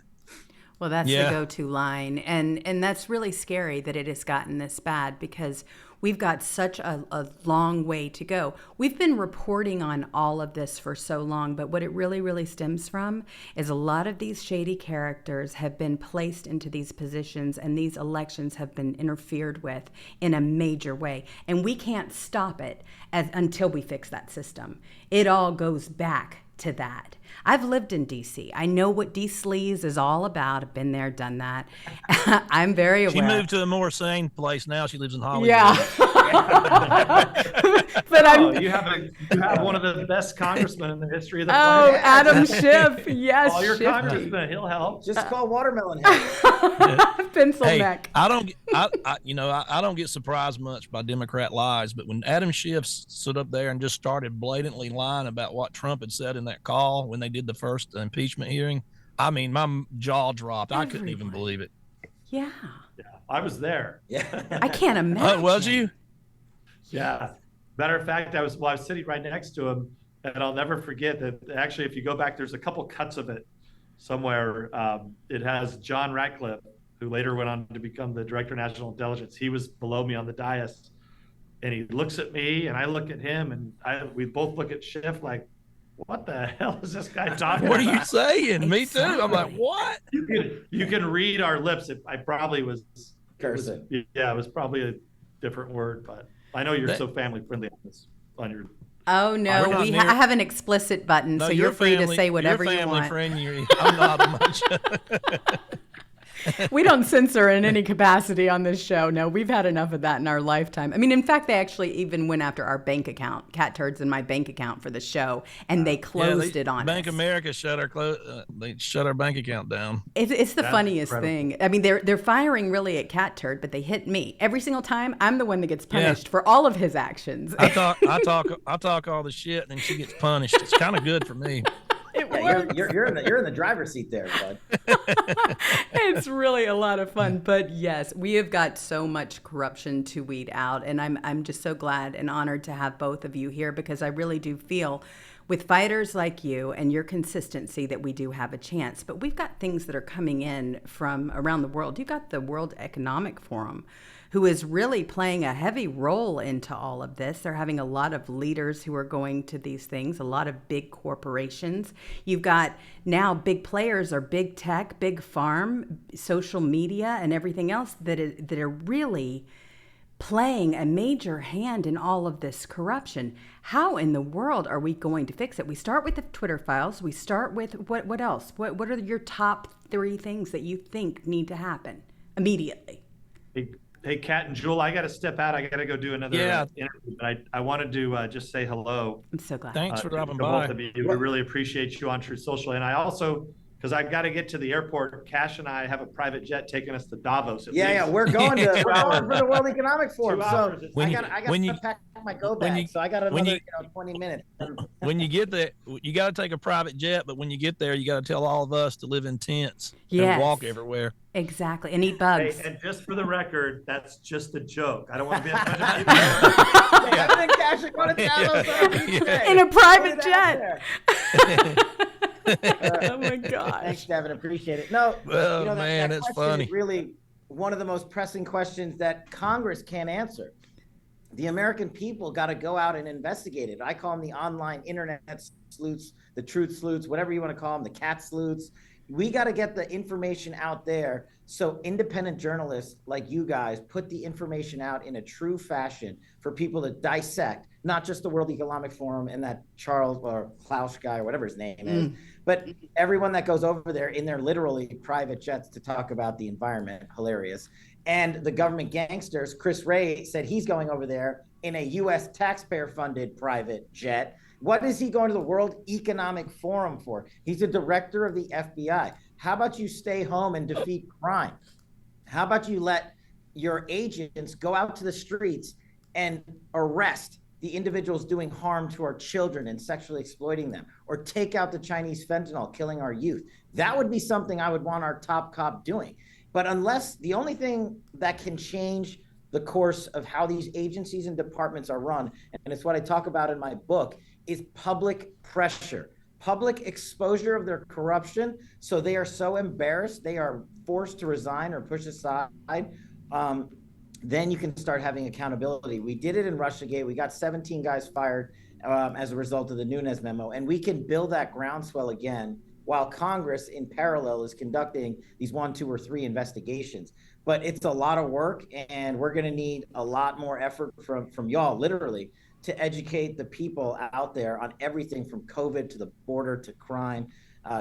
Well, that's the go-to line. And that's really scary that it has gotten this bad because we've got such a long way to go. We've been reporting on all of this for so long, but what it really, really stems from is a lot of these shady characters have been placed into these positions and these elections have been interfered with in a major way. And we can't stop it until we fix that system. It all goes back to that. I've lived in DC. I know what D-Sleaze is all about. I've been there, done that. I'm very aware. She moved to a more sane place now. She lives in Hollywood. Yeah. But you have one of the best congressmen in the history of the planet. planet. Adam Schiff. Yes. All your congressmen, he'll help. Just call Watermelon Head. Pencil neck. I don't get surprised much by Democrat lies, but when Adam Schiff stood up there and just started blatantly lying about what Trump had said in that call when they did the first impeachment hearing, I mean, my jaw dropped. I couldn't even believe it. Yeah. I was there. Yeah. I can't imagine. Oh, was you? Yeah. Matter of fact, I was sitting right next to him, and I'll never forget that. Actually, if you go back, there's a couple cuts of it somewhere. It has John Ratcliffe, who later went on to become the Director of National Intelligence. He was below me on the dais, and he looks at me, and I look at him, and we both look at Schiff like, what the hell is this guy talking What about? are you saying? Me too. I'm like, what? You can read our lips. I probably was Cursing. Yeah, it was probably a different word, but I know you're so family friendly on your. Oh We're no, not near- I have an explicit button, so you're free to say whatever you're you family want. friend. I'm not much. We don't censor in any capacity on this show. No, we've had enough of that in our lifetime. I mean, in fact, they actually even went after our bank account, Catturds and my bank account for the show, and they closed it on Bank us. America shut they shut our bank account down. It's the That's funniest incredible. thing. I mean, they're firing really at Catturd, but they hit me every single time. I'm the one that gets punished for all of his actions. I talk all the shit, and then she gets punished. It's kind of good for me. It Yeah, works. you're in the driver's seat there, bud. It's really a lot of fun. But yes, we have got so much corruption to weed out. And I'm just so glad and honored to have both of you here, because I really do feel with fighters like you and your consistency that we do have a chance. But we've got things that are coming in from around the world. You've got the World Economic Forum, who is really playing a heavy role into all of this. They're having a lot of leaders who are going to these things, a lot of big corporations. You've got now big players are big tech, big farm, social media, and everything else that are really playing a major hand in all of this corruption. How in the world are we going to fix it? We start with the Twitter files. We start with what else? What are your top 3 things that you think need to happen immediately? Hey, Kat and Jewel, I got to step out. I got to go do another interview. But I wanted to just say hello. I'm so glad. Thanks for dropping to by. both of you. We really appreciate you on Truth Social. And I also, because I've got to get to the airport, Cash and I have a private jet taking us to Davos. We're going for the World Economic Forum. 2 So hours. I got to pack my go bag. So I got another 20 minutes. When you get there, you got to take a private jet, but when you get there, you got to tell all of us to live in tents Yes. and walk everywhere. Exactly. And eat bugs. Hey, and just for the record, that's just a joke. I don't want to be in front of people. Cash is going to Davos In a private Put it out jet. there. Oh my gosh. Thanks, Devin. Appreciate it. No, Well, that man, it's question funny. is really one of the most pressing questions that Congress can't answer. The American people got to go out and investigate it. I call them the online internet sleuths, the truth sleuths, whatever you want to call them, the cat sleuths. We got to get the information out there so independent journalists like you guys put the information out in a true fashion for people to dissect, not just the World Economic Forum and that Charles or Klaus guy or whatever his name is, but everyone that goes over there in their literally private jets to talk about the environment. Hilarious. And the government gangsters, Chris Wray said he's going over there in a U.S. taxpayer-funded private jet. What is he going to the World Economic Forum for? He's a director of the FBI. How about you stay home and defeat crime? How about you let your agents go out to the streets and arrest the individuals doing harm to our children and sexually exploiting them, or take out the Chinese fentanyl killing our youth? That would be something I would want our top cop doing. But unless the only thing that can change the course of how these agencies and departments are run, and it's what I talk about in my book, is public pressure, public exposure of their corruption. So they are so embarrassed, they are forced to resign or push aside. Then you can start having accountability. We did it in Russiagate. We got 17 guys fired as a result of the Nunes memo, and we can build that groundswell again while Congress in parallel is conducting these 1, 2, or 3 investigations. But it's a lot of work, and we're going to need a lot more effort from y'all, literally, to educate the people out there on everything from COVID to the border to crime,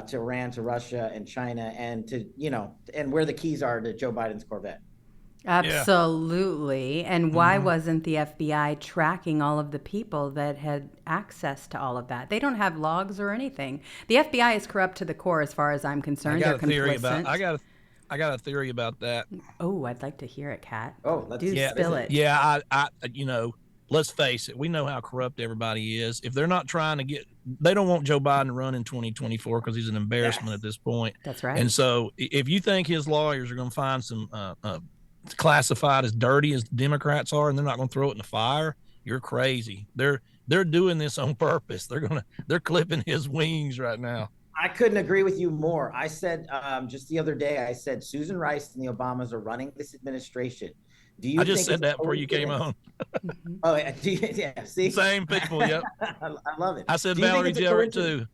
to Iran, to Russia and China, and to, and where the keys are to Joe Biden's Corvette. Absolutely. And why wasn't the FBI tracking all of the people that had access to all of that? They don't have logs or anything. The FBI is corrupt to the core as far as I'm concerned. I got They're a theory complicit. I got a theory about that. Oh, I'd like to hear it, Kat. Oh, let's spill it. Yeah, I let's face it, we know how corrupt everybody is. If they're not trying to they don't want Joe Biden to run in 2024 because he's an embarrassment at this point. That's right. And so if you think his lawyers are going to find some classified as dirty as the Democrats are, and they're not going to throw it in the fire. You're crazy. They're doing this on purpose. They're clipping his wings right now. I couldn't agree with you more. I said just the other day, I said Susan Rice and the Obamas are running this administration. Do you? I just said that before you came on. Oh yeah, see, same people. Yep, I love it. I said Valerie Jarrett too.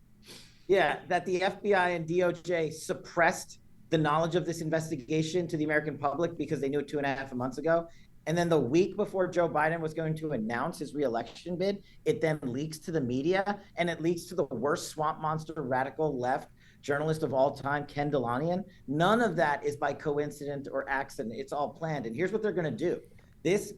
Yeah, that the FBI and DOJ suppressed the knowledge of this investigation to the American public because they knew it 2.5 months ago. And then the week before Joe Biden was going to announce his reelection bid, it then leaks to the media, and it leaks to the worst swamp monster radical left journalist of all time, Ken Delanian. None of that is by coincidence or accident. It's all planned. And here's what they're going to do. This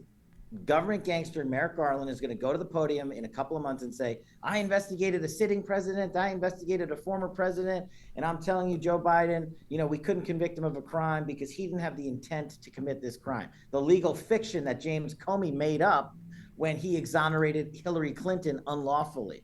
government gangster, Merrick Garland, is going to go to the podium in a couple of months and say, I investigated a sitting president, I investigated a former president, and I'm telling you, Joe Biden, we couldn't convict him of a crime because he didn't have the intent to commit this crime. The legal fiction that James Comey made up when he exonerated Hillary Clinton unlawfully.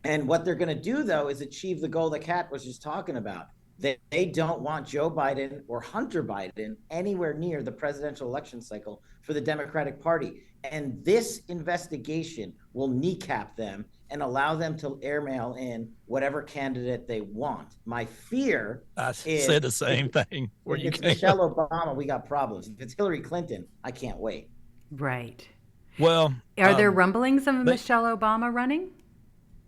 And what they're going to do, though, is achieve the goal that Kat was just talking about. They don't want Joe Biden or Hunter Biden anywhere near the presidential election cycle for the Democratic Party. And this investigation will kneecap them and allow them to airmail in whatever candidate they want. My fear said the same thing. If it's Michelle Obama, we got problems. If it's Hillary Clinton, I can't wait. Right. Well, are there rumblings of Michelle Obama running?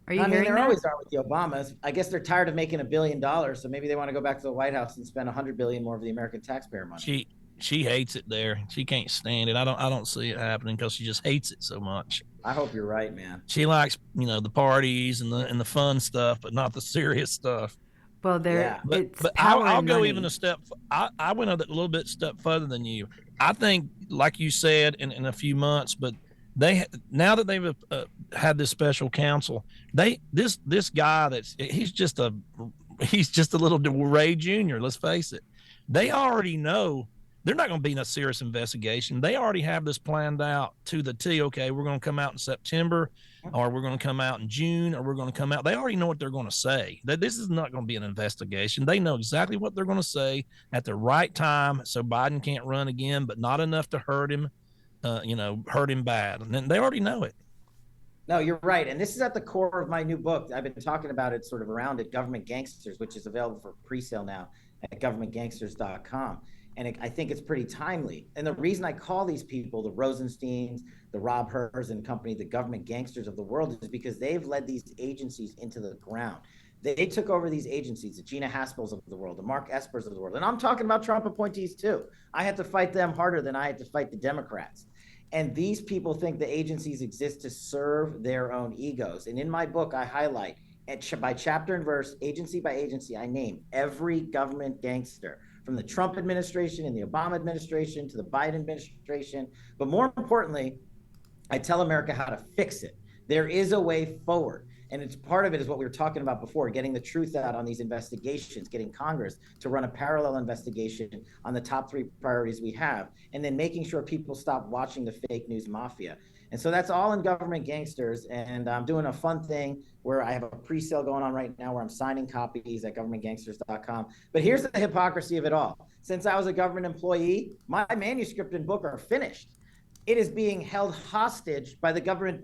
Are you hearing there that? always are with the Obamas. I guess they're tired of making $1 billion, so maybe they want to go back to the White House and spend $100 billion more of the American taxpayer money. She hates it there. She can't stand it. I don't see it happening because she just hates it so much. I hope you're right, man. She likes the parties and the fun stuff, but not the serious stuff. Well, but I'll go even a step. I went a little bit step further than you. I think, like you said, in a few months, but now that they've had this special counsel, this guy he's just a little Ray Jr. Let's face it. They already know they're not going to be in a serious investigation. They already have this planned out to the T. Okay, we're going to come out in September, or we're going to come out in June, or we're going to come out. They already know what they're going to say. That this is not going to be an investigation. They know exactly what they're going to say at the right time, so Biden can't run again, but not enough to hurt him. Hurt him bad. And then they already know it. No, you're right. And this is at the core of my new book. I've been talking about it sort of around it, Government Gangsters, which is available for pre-sale now at governmentgangsters.com. And I think it's pretty timely. And the reason I call these people the Rosensteins, the Rob Hurs and company, the government gangsters of the world, is because they've led these agencies into the ground. They took over these agencies, the Gina Haspels of the world, the Mark Espers of the world. And I'm talking about Trump appointees too. I had to fight them harder than I had to fight the Democrats. And these people think the agencies exist to serve their own egos. And in my book, I highlight by chapter and verse, agency by agency, I name every government gangster from the Trump administration and the Obama administration to the Biden administration. But more importantly, I tell America how to fix it. There is a way forward. And it's part of it is what we were talking about before, getting the truth out on these investigations, getting Congress to run a parallel investigation on the top 3 priorities we have, and then making sure people stop watching the fake news mafia. And so that's all in Government Gangsters. And I'm doing a fun thing where I have a pre-sale going on right now where I'm signing copies at governmentgangsters.com. But here's the hypocrisy of it all. Since I was a government employee, my manuscript and book are finished. It is being held hostage by the government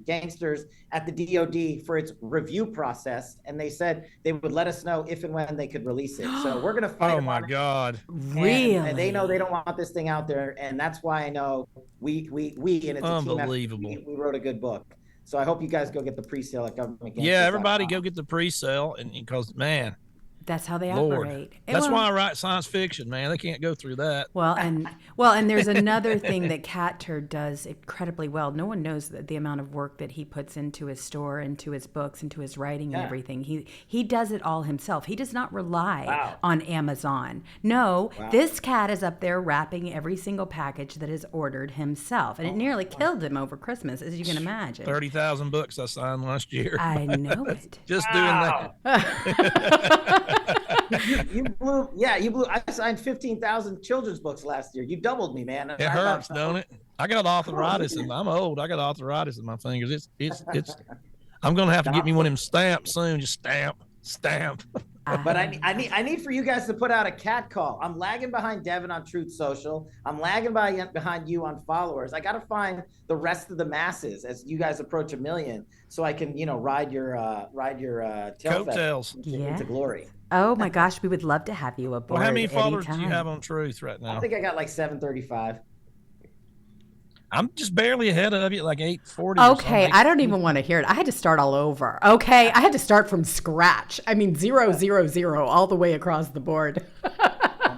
gangsters at the DOD for its review process. And they said they would let us know if and when they could release it. So we're going to fight. Oh, my God. Really? And they know they don't want this thing out there. And that's why I know we and it's unbelievable. A team effort, we wrote a good book. So I hope you guys go get the pre-sale at government. Yeah, everybody go get the pre-sale. And because, man. That's how they Lord. operate. That's why I write science fiction, man. They can't go through that. Well, and there's another thing that Catturd does incredibly well. No one knows the amount of work that he puts into his store, into his books, into his writing and everything. He does it all himself. He does not rely on Amazon. No, this cat is up there wrapping every single package that is ordered himself. And it nearly killed him over Christmas, as you can imagine. 30,000 books I signed last year. I know it. Just doing that. you blew. I signed 15,000 children's books last year. You doubled me, man. It hurts, don't it? I got arthritis, and I'm old. I got arthritis in my fingers. It's. I'm gonna have to get me one of them stamps soon. Just stamp. But I need for you guys to put out a cat call. I'm lagging behind Devin on Truth Social. I'm lagging behind you on followers. I got to find the rest of the masses as you guys approach 1 million, so I can ride your coattails into glory. Oh my gosh, we would love to have you aboard. Well, how many followers anytime. do you have on Truth right now? I think I got like 735. I'm just barely ahead of you, like 840. Okay, I don't even want to hear it. I had to start all over. Okay, I had to start from scratch. I mean, 0, 0, 0, all the way across the board.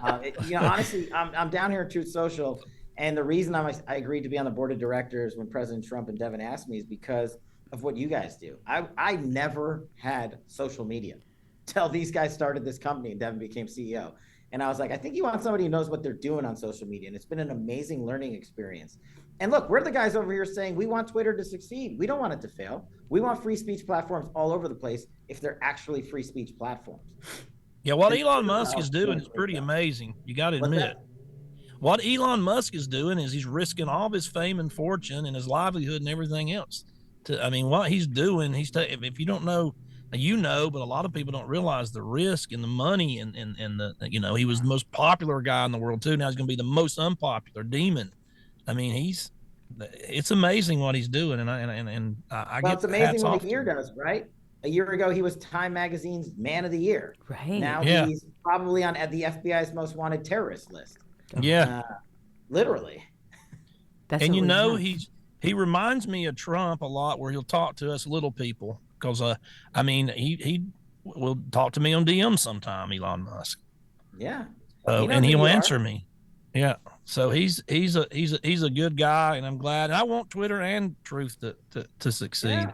Honestly, I'm down here at Truth Social, and the reason I agreed to be on the board of directors when President Trump and Devin asked me is because of what you guys do. I never had social media till these guys started this company and Devin became CEO. And I was like, I think you want somebody who knows what they're doing on social media. And it's been an amazing learning experience. And look, we're the guys over here saying we want Twitter to succeed. We don't want it to fail. We want free speech platforms all over the place if they're actually free speech platforms. Yeah, what Elon Musk is doing is pretty amazing. You got to admit. What Elon Musk is doing is he's risking all of his fame and fortune and his livelihood and everything else. What he's doing, if you don't know, but a lot of people don't realize the risk and the money and the, he was the most popular guy in the world too. Now he's going to be the most unpopular demon. I mean, it's amazing what he's doing. And I well, get it's amazing what a year does, right? A year ago, he was Time Magazine's Man of the Year. Right. Now he's probably at the FBI's most wanted terrorist list. Yeah. Literally. That's and he reminds me of Trump a lot, where he'll talk to us little people. Because he will talk to me on DM sometime, Elon Musk. Yeah. And he'll answer me. Yeah. So he's a good guy, and I'm glad. And I want Twitter and Truth to succeed. Yeah.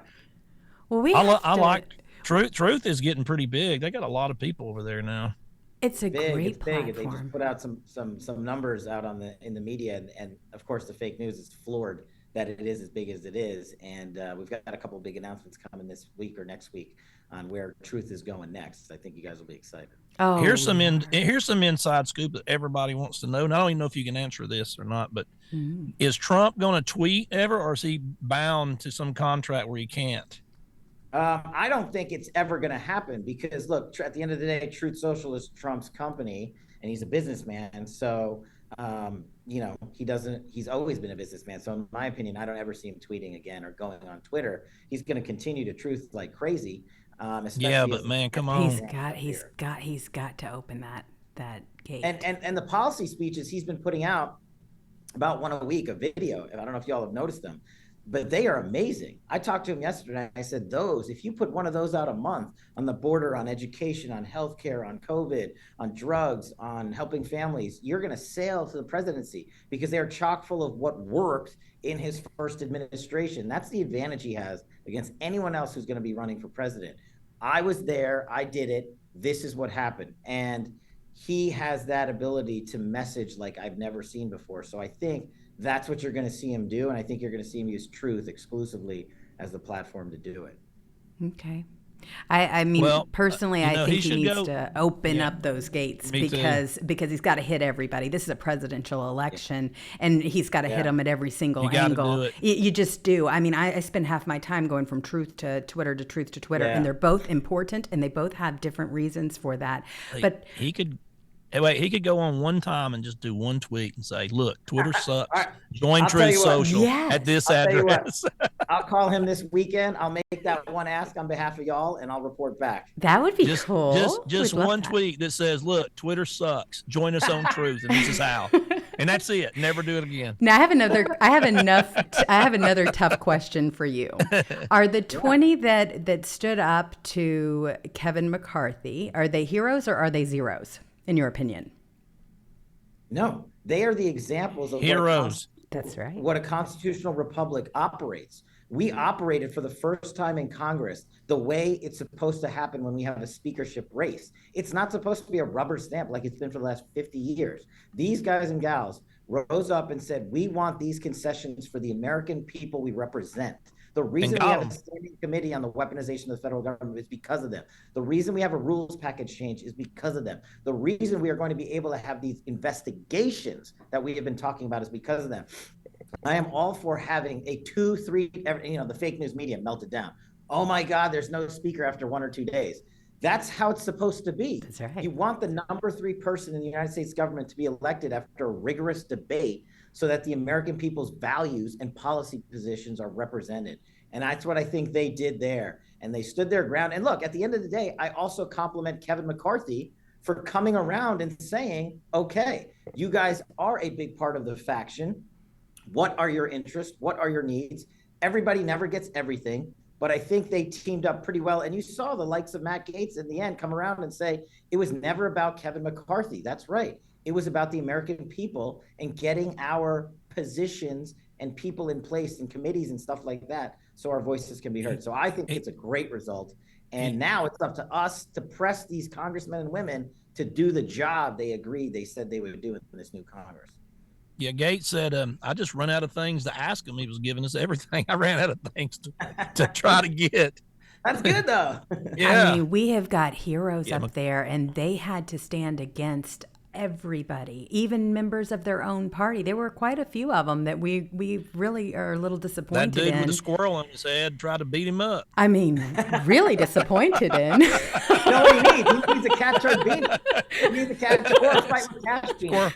Well, I like Truth. Truth is getting pretty big. They got a lot of people over there now. It's a great platform. They just put out some numbers out in the media, and of course the fake news is floored that it is as big as it is. And we've got a couple of big announcements coming this week or next week on where Truth is going next. I think you guys will be excited. Oh, here's some inside scoop that everybody wants to know. And I don't even know if you can answer this or not, but is Trump going to tweet ever, or is he bound to some contract where he can't? I don't think it's ever going to happen because, look, at the end of the day, Truth Social is Trump's company, and he's a businessman. So, he's always been a businessman. So in my opinion, I don't ever see him tweeting again or going on Twitter. He's going to continue to truth like crazy. Yeah, but man, come on. He's got to open that gate. And the policy speeches he's been putting out about one a week, a video. I don't know if y'all have noticed them, but they are amazing. I talked to him yesterday. I said, if you put one of those out a month on the border, on education, on healthcare, on COVID, on drugs, on helping families, you're going to sail to the presidency because they are chock full of what worked in his first administration. That's the advantage he has against anyone else who's going to be running for president. I was there. I did it. This is what happened. And he has that ability to message like I've never seen before. So I think that's what you're going to see him do. And I think you're going to see him use Truth exclusively as the platform to do it. Okay. I mean, personally, I think he needs to open up those gates because he's got to hit everybody. This is a presidential election, and he's got to hit them at every single angle. You just do. I mean, I spend half my time going from Truth to Twitter to Truth to Twitter, and they're both important, and they both have different reasons for that. But he could go on one time and just do one tweet and say, "Look, Twitter sucks. Join Truth Social at this address." I'll call him this weekend. I'll make that one ask on behalf of y'all, and I'll report back. That would be cool. Just one tweet that says, "Look, Twitter sucks. Join us on Truth, and this is how." And that's it. Never do it again. Now I have another tough question for you. Are the 20 that stood up to Kevin McCarthy, are they heroes or are they zeros, in your opinion? No, they are the examples of heroes. That's right. What a constitutional republic operates. We operated for the first time in Congress the way it's supposed to happen when we have a speakership race. It's not supposed to be a rubber stamp like it's been for the last 50 years. These guys and gals rose up and said, we want these concessions for the American people we represent. The reason we have a standing committee on the weaponization of the federal government is because of them. The reason we have a rules package change is because of them. The reason we are going to be able to have these investigations that we have been talking about is because of them. I am all for having a 2-3, the fake news media melted down. Oh my God, there's no speaker after 1 or 2 days. That's how it's supposed to be. That's right. You want the number 3 person in the United States government to be elected after a rigorous debate so that the American people's values and policy positions are represented. And that's what I think they did there. And they stood their ground. And look, at the end of the day, I also compliment Kevin McCarthy for coming around and saying, okay, you guys are a big part of the faction. What are your interests? What are your needs? Everybody never gets everything, but I think they teamed up pretty well. And you saw the likes of Matt Gaetz in the end come around and say, it was never about Kevin McCarthy. That's right. It was about the American people and getting our positions and people in place in committees and stuff like that so our voices can be heard. So I think it's a great result. And now it's up to us to press these congressmen and women to do the job they agreed they said they would do in this new Congress. Yeah, Gates said, I just run out of things to ask him. He was giving us everything. I ran out of things to try to get. That's good, though. Yeah. I mean, we have got heroes up there, and they had to stand against everybody, even members of their own party. There were quite a few of them that we really are a little disappointed That dude in. with the squirrel on his head tried to beat him up. I mean, really disappointed in. You know what he needs? He needs a Catturd beanie. He needs a Catturd or a fight with Cash beanie.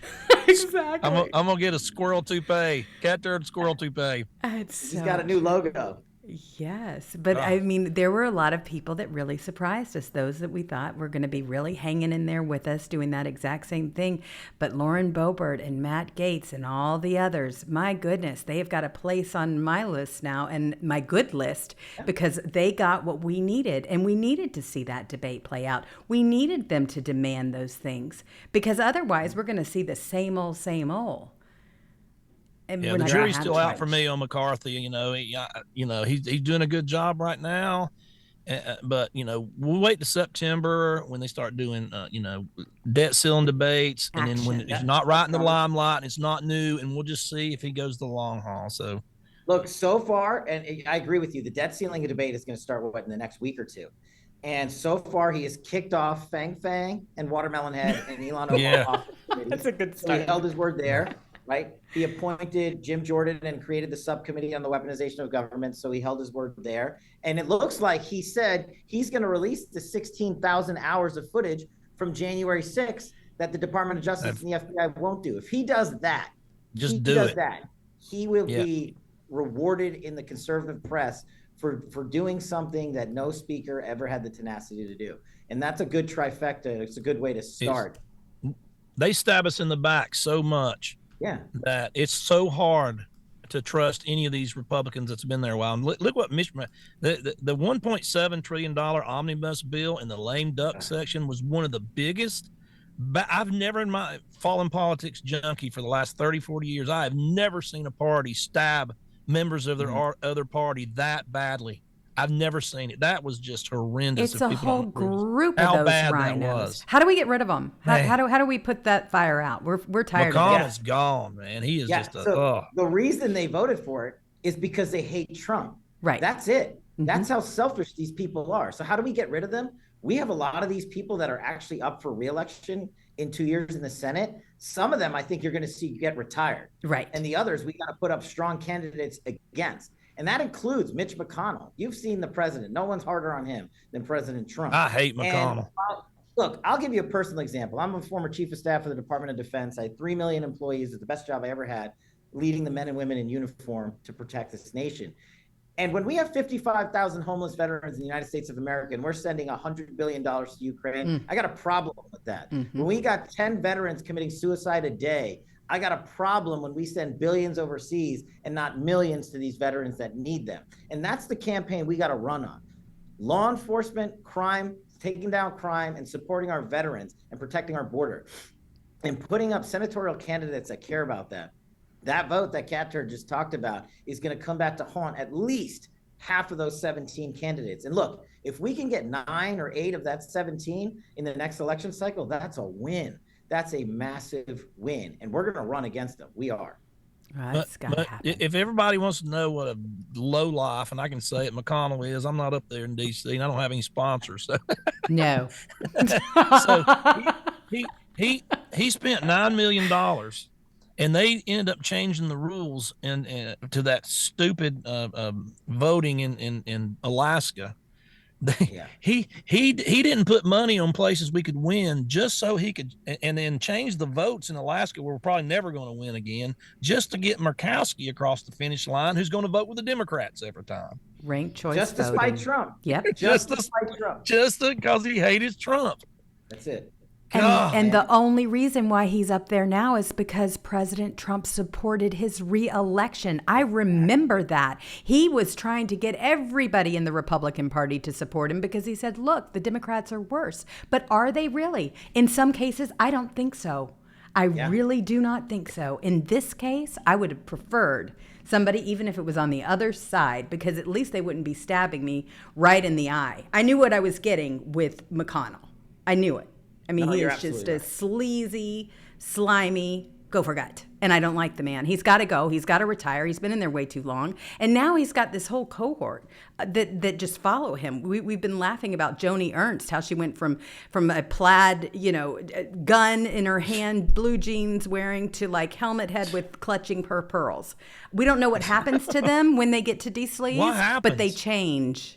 Exactly. I'm gonna get a squirrel toupee, Catturd squirrel toupee. He's got a new logo. Yes, but I mean, there were a lot of people that really surprised us, those that we thought were going to be really hanging in there with us doing that exact same thing. But Lauren Boebert and Matt Gaetz and all the others, my goodness, they have got a place on my list now and my good list because they got what we needed. And we needed to see that debate play out. We needed them to demand those things because otherwise we're going to see the same old, same old. And yeah, the jury's still out for me on McCarthy. He's doing a good job right now, but we'll wait to September when they start doing debt ceiling debates, and then when it's not right in the limelight and it's not new, and we'll just see if he goes the long haul. So, look, so far, and I agree with you, the debt ceiling debate is going to start in the next week or two. And so far, he has kicked off Fang and Watermelon Head and Elon off the committee. That's a good start. start. He held his word there. Right. He appointed Jim Jordan and created the subcommittee on the weaponization of government. So he held his word there. And it looks like he said he's going to release the 16,000 hours of footage from January 6th that the Department of Justice and the FBI won't do. If he does that, he will be rewarded in the conservative press for doing something that no speaker ever had the tenacity to do. And that's a good trifecta. It's a good way to start. They stab us in the back so much. Yeah, that it's so hard to trust any of these Republicans that's been there a while. And look what the $1.7 trillion omnibus bill in the lame duck section was one of the biggest. I've never, in my fallen politics junkie for the last 30, 40 years, I have never seen a party stab members of their other party that badly. I've never seen it. That was just horrendous. It's a whole group of those rhinos. How do we get rid of them? How do we put that fire out? We're tired of it. McConnell's gone, man. He is just the reason they voted for it is because they hate Trump. Right. That's it. Mm-hmm. That's how selfish these people are. So how do we get rid of them? We have a lot of these people that are actually up for re-election in 2 years in the Senate. Some of them I think you're going to see get retired. Right. And the others we got to put up strong candidates against. And that includes Mitch McConnell. You've seen the president. No one's harder on him than President Trump. I hate McConnell. Look, I'll give you a personal example. I'm a former chief of staff for the Department of Defense. I had 3 million employees. It's the best job I ever had, leading the men and women in uniform to protect this nation. And when we have 55,000 homeless veterans in the United States of America, and we're sending $100 billion to Ukraine, I got a problem with that. When we got 10 veterans committing suicide a day, I got a problem when we send billions overseas and not millions to these veterans that need them. And that's the campaign we got to run on. Law enforcement, crime, taking down crime, and supporting our veterans and protecting our border. And putting up senatorial candidates that care about that. That vote that Catturd just talked about is going to come back to haunt at least half of those 17 candidates. And look, if we can get 9 or 8 of that 17 in the next election cycle, that's a win. That's a massive win, and we're going to run against them. We are. That's got to happen. If everybody wants to know what a low life, and I can say it, McConnell is, I'm not up there in D.C. and I don't have any sponsors. So. No. So he spent $9 million, and they ended up changing the rules to that stupid voting in Alaska. He didn't put money on places we could win just so he could, and then change the votes in Alaska where we're probably never going to win again, just to get Murkowski across the finish line, who's going to vote with the Democrats every time. Ranked choice just to voting. spite Trump. Yep. Just to spite Trump. Just because he hated Trump. That's it. And the only reason why he's up there now is because President Trump supported his re-election. I remember that. He was trying to get everybody in the Republican Party to support him because he said, look, the Democrats are worse. But are they really? In some cases, I don't think so. I really do not think so. In this case, I would have preferred somebody, even if it was on the other side, because at least they wouldn't be stabbing me right in the eye. I knew what I was getting with McConnell. I knew it. I mean, he is just a sleazy, slimy gopher-gut. And I don't like the man. He's got to go. He's got to retire. He's been in there way too long. And now he's got this whole cohort that just follow him. We've been laughing about Joni Ernst, how she went from a plaid, gun in her hand, blue jeans wearing, to like helmet head with clutching her pearls. We don't know what happens to them when they get to de-sleaze, What happens? but they change.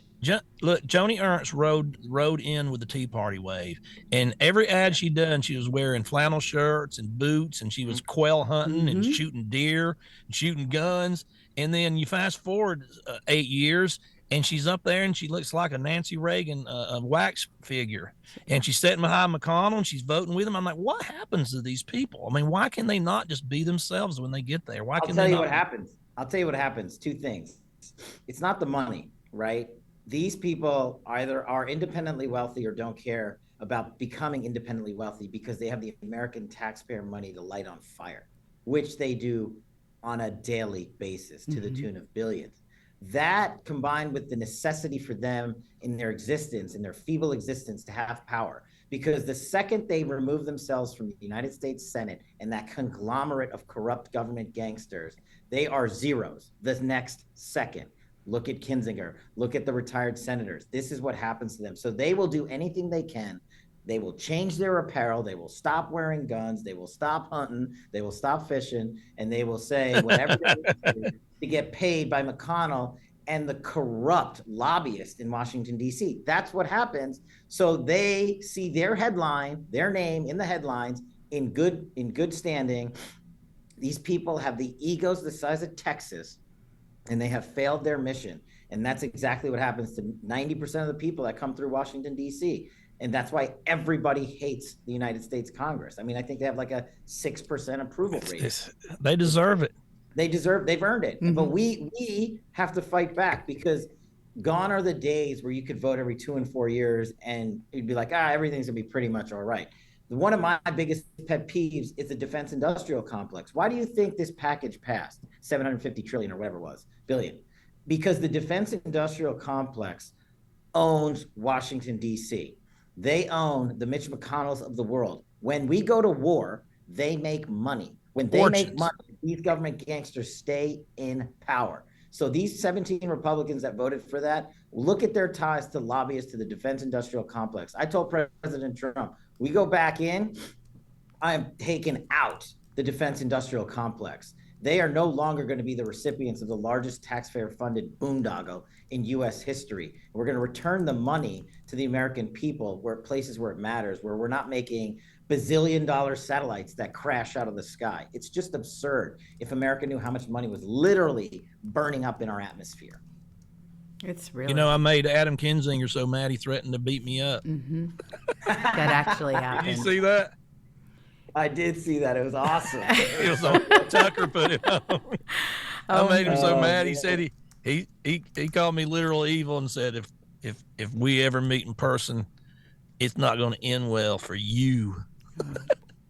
Look, Joni Ernst rode in with the Tea Party wave, and every ad she done, she was wearing flannel shirts and boots, and she was quail hunting and shooting deer and shooting guns. And then you fast forward 8 years, and she's up there, and she looks like a Nancy Reagan wax figure, and she's sitting behind McConnell, and she's voting with him. I'm like, what happens to these people? I mean, why can they not just be themselves when they get there? I'll tell you what happens. I'll tell you what happens. Two things. It's not the money, right? These people either are independently wealthy or don't care about becoming independently wealthy because they have the American taxpayer money to light on fire, which they do on a daily basis to the tune of billions. That, combined with the necessity for them in their existence, in their feeble existence, to have power. Because the second they remove themselves from the United States Senate and that conglomerate of corrupt government gangsters, they are zeros the next second. Look at Kinzinger. Look at the retired senators. This is what happens to them. So they will do anything they can. They will change their apparel. They will stop wearing guns. They will stop hunting. They will stop fishing. And they will say whatever they need to get paid by McConnell and the corrupt lobbyist in Washington, D.C. That's what happens. So they see their headline, their name in the headlines in good standing. These people have the egos the size of Texas, and they have failed their mission. And that's exactly what happens to 90% of the people that come through Washington, D.C. And that's why everybody hates the United States Congress. I mean, I think they have like a 6% approval rate. They deserve it. They've earned it. But we have to fight back, because gone are the days where you could vote every 2 and 4 years and you'd be like, everything's gonna be pretty much all right. One of my biggest pet peeves is the defense industrial complex. Why do you think this package passed? 750 trillion or whatever it was, billion. Because the defense industrial complex owns Washington, D.C. They own the Mitch McConnells of the world. When we go to war, they make money. When they make money, these government gangsters stay in power. So these 17 Republicans that voted for that, look at their ties to lobbyists, to the defense industrial complex. I told President Trump, we go back in, I am taking out the defense industrial complex. They are no longer going to be the recipients of the largest taxpayer-funded boondoggle in U.S. history. We're going to return the money to the American people, where places where it matters, where we're not making bazillion-dollar satellites that crash out of the sky. It's just absurd if America knew how much money was literally burning up in our atmosphere. It's really... I made Adam Kinzinger so mad he threatened to beat me up. That actually happened. Did you see that? I did see that. It was awesome. It was on Tucker put it on. I made him so mad. He said he called me literal evil and said if we ever meet in person, it's not going to end well for you.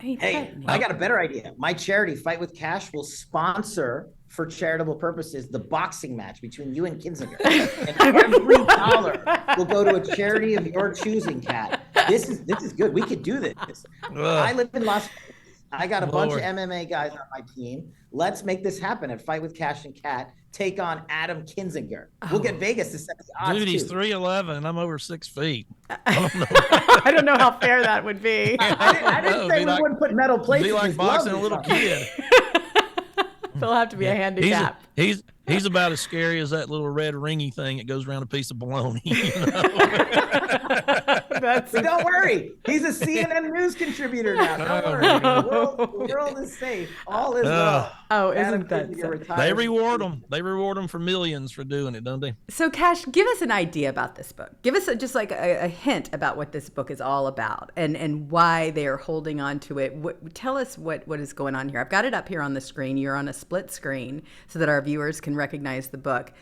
Hey, I got a better idea. My charity, Fight with Cash, will sponsor, for charitable purposes, the boxing match between you and Kinzinger. And every dollar will go to a charity of your choosing, Kat. This is good. We could do this. I live in Las Vegas. I got a bunch of MMA guys on my team. Let's make this happen at Fight with Cash and Kat. Take on Adam Kinzinger. We'll get Vegas to set the odds. Dude, he's 3'11" and I'm over 6 feet. I don't know how fair that would be. I didn't say we wouldn't put metal plates. It'd be like boxing a little kid. There'll have to be a handicap. He's about as scary as that little red ringy thing that goes around a piece of bologna. You know? But don't worry, he's a CNN news contributor now. Don't worry, the world is safe. All is well. Oh, isn't that They reward them. They reward them for millions for doing it, don't they? So, Cash, give us an idea about this book. Give us just like a hint about what this book is all about and why they are holding on to it. Tell us what is going on here. I've got it up here on the screen. You're on a split screen so that our viewers can recognize the book.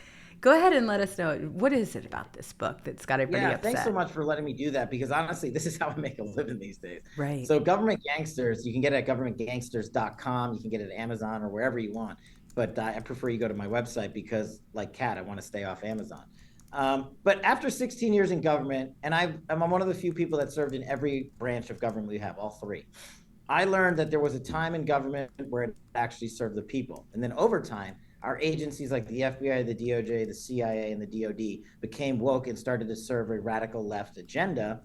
Go ahead and let us know, what is it about this book that's got everybody upset? Thanks so much for letting me do that, because honestly, this is how I make a living these days. Right. So Government Gangsters, you can get it at governmentgangsters.com. You can get it at Amazon or wherever you want. But I prefer you go to my website because, like Kat, I want to stay off Amazon. But after 16 years in government, and I'm one of the few people that served in every branch of government we have, all three. I learned that there was a time in government where it actually served the people. And then over time, our agencies like the FBI, the DOJ, the CIA, and the DOD became woke and started to serve a radical left agenda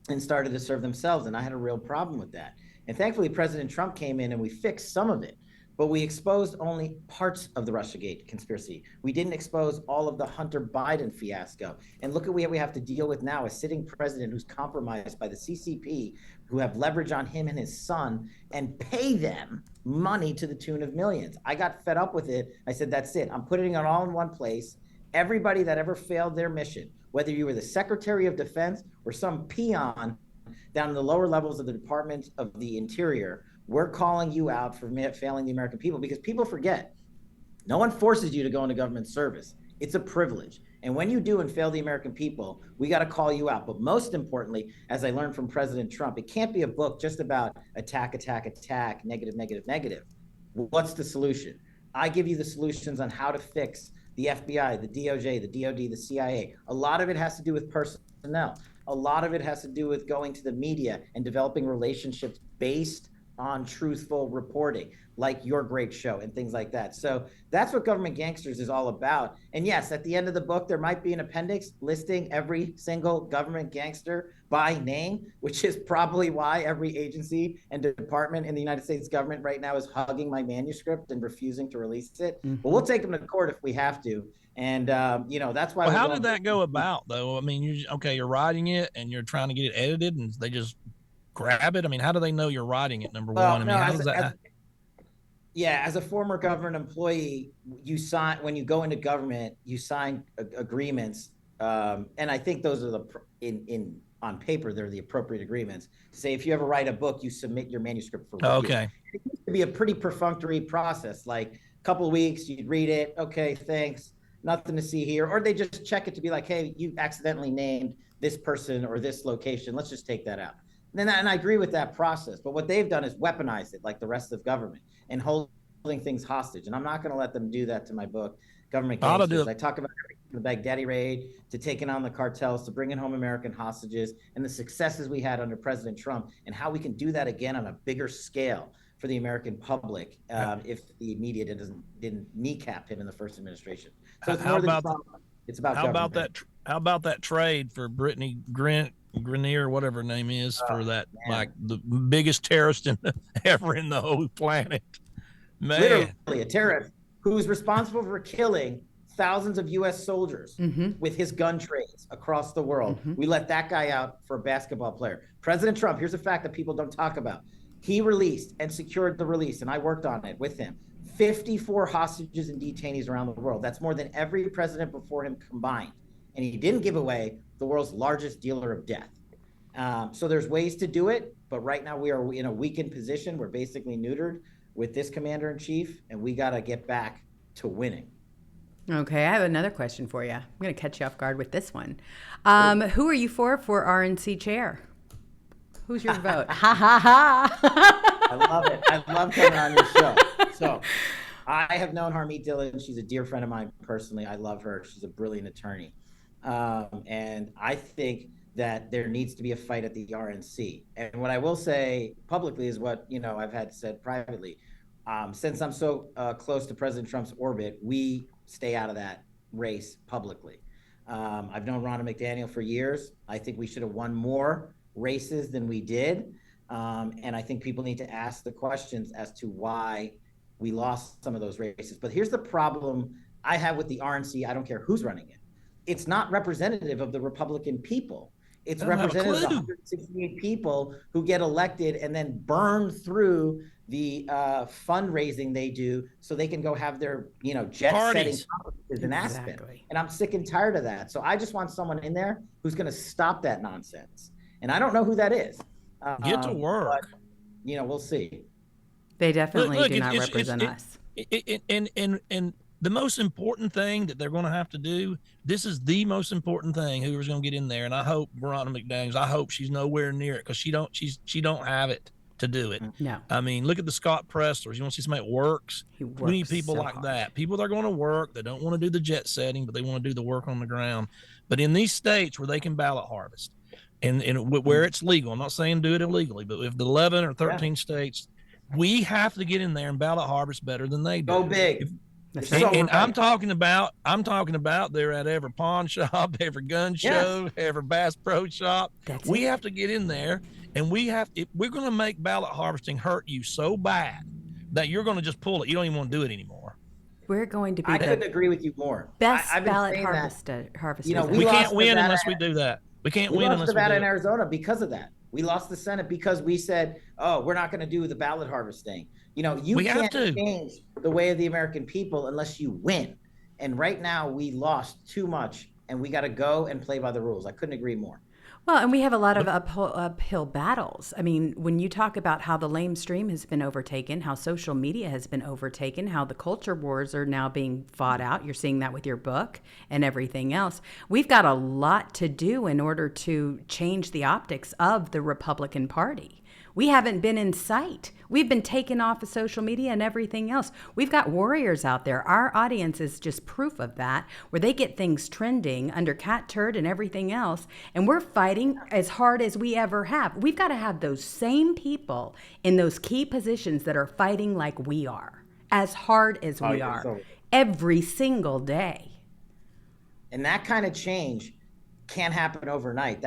and started to serve themselves. And I had a real problem with that. And thankfully, President Trump came in and we fixed some of it. But we exposed only parts of the Russiagate conspiracy. We didn't expose all of the Hunter Biden fiasco. And look at what we have to deal with now, a sitting president who's compromised by the CCP, who have leverage on him and his son and pay them money to the tune of millions. I got fed up with it. I said, that's it. I'm putting it all in one place. Everybody that ever failed their mission, whether you were the Secretary of Defense or some peon down in the lower levels of the Department of the Interior, we're calling you out for failing the American people, because people forget, no one forces you to go into government service. It's a privilege. And when you do and fail the American people, we got to call you out. But most importantly, as I learned from President Trump, it can't be a book just about attack, attack, attack, negative, negative, negative. What's the solution? I give you the solutions on how to fix the FBI, the DOJ, the DOD, the CIA. A lot of it has to do with personnel. A lot of it has to do with going to the media and developing relationships based on truthful reporting, like your great show and things like that. So that's what Government Gangsters is all about. And yes, at the end of the book, there might be an appendix listing every single government gangster by name, which is probably why every agency and department in the United States government right now is hugging my manuscript and refusing to release it. Mm-hmm. But we'll take them to court if we have to. And, that's why. Well, how did that go about, though? I mean, you're writing it and you're trying to get it edited and they just grab it. I mean, how do they know you're writing it? Number one. I mean, how does that? As a former government employee, you sign, when you go into government, you sign agreements. And I think those are on paper, they're the appropriate agreements. Say, if you ever write a book, you submit your manuscript for review. Okay. It used to be a pretty perfunctory process, like a couple of weeks, you'd read it. Okay, thanks. Nothing to see here. Or they just check it to be like, hey, you accidentally named this person or this location. Let's just take that out. And I agree with that process. But what they've done is weaponize it like the rest of government and holding things hostage. And I'm not going to let them do that to my book, Government Gangsters. I talk about the Baghdadi raid, to taking on the cartels, to bringing home American hostages, and the successes we had under President Trump, and how we can do that again on a bigger scale for the American public if the media didn't kneecap him in the first administration. So it's more than it's about government. How about that trade for Brittany Grenier, whatever her name is, for that, like the biggest terrorist ever in the whole planet. Man. Literally a terrorist who's Responsible for killing thousands of U.S. soldiers with his gun trades across the world. We let that guy out for a basketball player. President Trump, here's a fact that people don't talk about. He released and secured the release, and I worked on it with him, 54 hostages and detainees around the world. That's more than every president before him combined. And he didn't give away the world's largest dealer of death. So there's ways to do it, but right now we are in a weakened position. We're basically neutered with this commander-in-chief, and we got to get back to winning. Okay, I have another question for you. I'm going to catch you off guard with this one. Who are you for RNC chair? Who's your vote? Ha, ha, ha. I love it. I love coming on your show. So I have known Harmeet Dillon. She's a dear friend of mine personally. I love her. She's a brilliant attorney. And I think that there needs to be a fight at the RNC. And what I will say publicly is what, I've had said privately. Since I'm so close to President Trump's orbit, we stay out of that race publicly. I've known Ronna McDaniel for years. I think we should have won more races than we did. And I think people need to ask the questions as to why we lost some of those races. But here's the problem I have with the RNC, I don't care who's running it. It's not representative of the Republican people. It's representative of the 168 people who get elected and then burn through the fundraising they do so they can go have their, jet-setting conferences in Aspen. And I'm sick and tired of that. So I just want someone in there who's going to stop that nonsense. And I don't know who that is. Get to work. But, we'll see. They definitely do not represent us. And the most important thing that they're going to have to do, this is the most important thing, whoever's going to get in there. And I hope Veronica McDaniels, I hope she's nowhere near it, because she don't have it to do it. No. I mean, look at the Scott Presslers. You want to see somebody that works? We need people so like hard. That. People that are going to work. They don't want to do the jet setting, but they want to do the work on the ground. But in these states where they can ballot harvest and where it's legal, I'm not saying do it illegally, but if the 11 or 13 states, we have to get in there and ballot harvest better than they do. Go big. And I'm talking about they're at every pawn shop, every gun show, every Bass Pro Shop. We have to get in there, and we're going to make ballot harvesting hurt you so bad that you're going to just pull it. You don't even want to do it anymore. We're going to be I couldn't agree with you more. Best I've ballot harvesters. We can't win unless we do that. We can't win unless we do Nevada and Arizona because of that. We lost the Senate because we said, we're not going to do the ballot harvesting. You can't change the way of the American people unless you win. And right now we lost too much, and we got to go and play by the rules. I couldn't agree more. Well, and we have a lot of uphill battles. I mean, when you talk about how the lamestream has been overtaken, how social media has been overtaken, how the culture wars are now being fought out, you're seeing that with your book and everything else. We've got a lot to do in order to change the optics of the Republican Party. We haven't been in sight. We've been taken off of social media and everything else. We've got warriors out there. Our audience is just proof of that, where they get things trending under Catturd and everything else, and we're fighting as hard as we ever have. We've got to have those same people in those key positions that are fighting like we are, as hard as we are, every single day. And that kind of change can't happen overnight.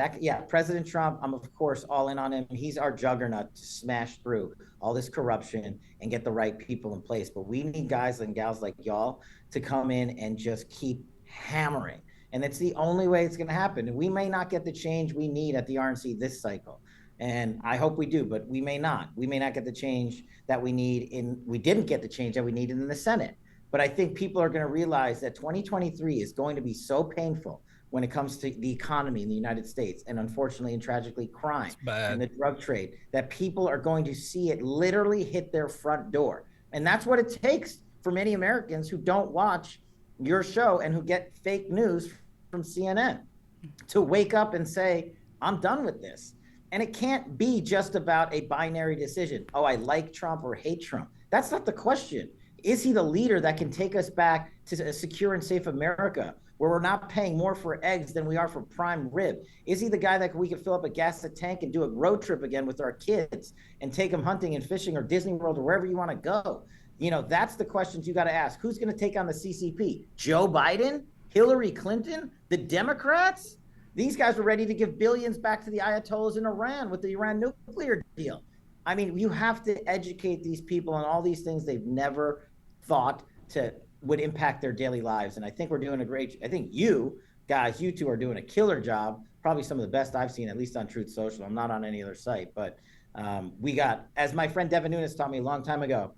President Trump, I'm of course all in on him. He's our juggernaut to smash through all this corruption and get the right people in place. But we need guys and gals like y'all to come in and just keep hammering. And it's the only way it's going to happen. And we may not get the change we need at the RNC this cycle. And I hope we do, but we may not. We may not get the change that we need we didn't get the change that we needed in the Senate. But I think people are going to realize that 2023 is going to be so painful when it comes to the economy in the United States, and unfortunately and tragically crime and the drug trade, that people are going to see it literally hit their front door. And that's what it takes for many Americans who don't watch your show and who get fake news from CNN to wake up and say, I'm done with this. And it can't be just about a binary decision. Oh, I like Trump or hate Trump. That's not the question. Is he the leader that can take us back to a secure and safe America, where we're not paying more for eggs than we are for prime rib? Is he the guy that we could fill up a gas tank and do a road trip again with our kids and take them hunting and fishing or Disney World or wherever you want to go? That's the questions you got to ask. Who's going to take on the CCP? Joe Biden? Hillary Clinton? The Democrats? These guys were ready to give billions back to the Ayatollahs in Iran with the Iran nuclear deal. I mean, you have to educate these people on all these things they've never thought would impact their daily lives. And I think we're doing I think you two are doing a killer job, probably some of the best I've seen, at least on Truth Social. I'm not on any other site, but we got, as my friend Devin Nunes taught me a long time ago,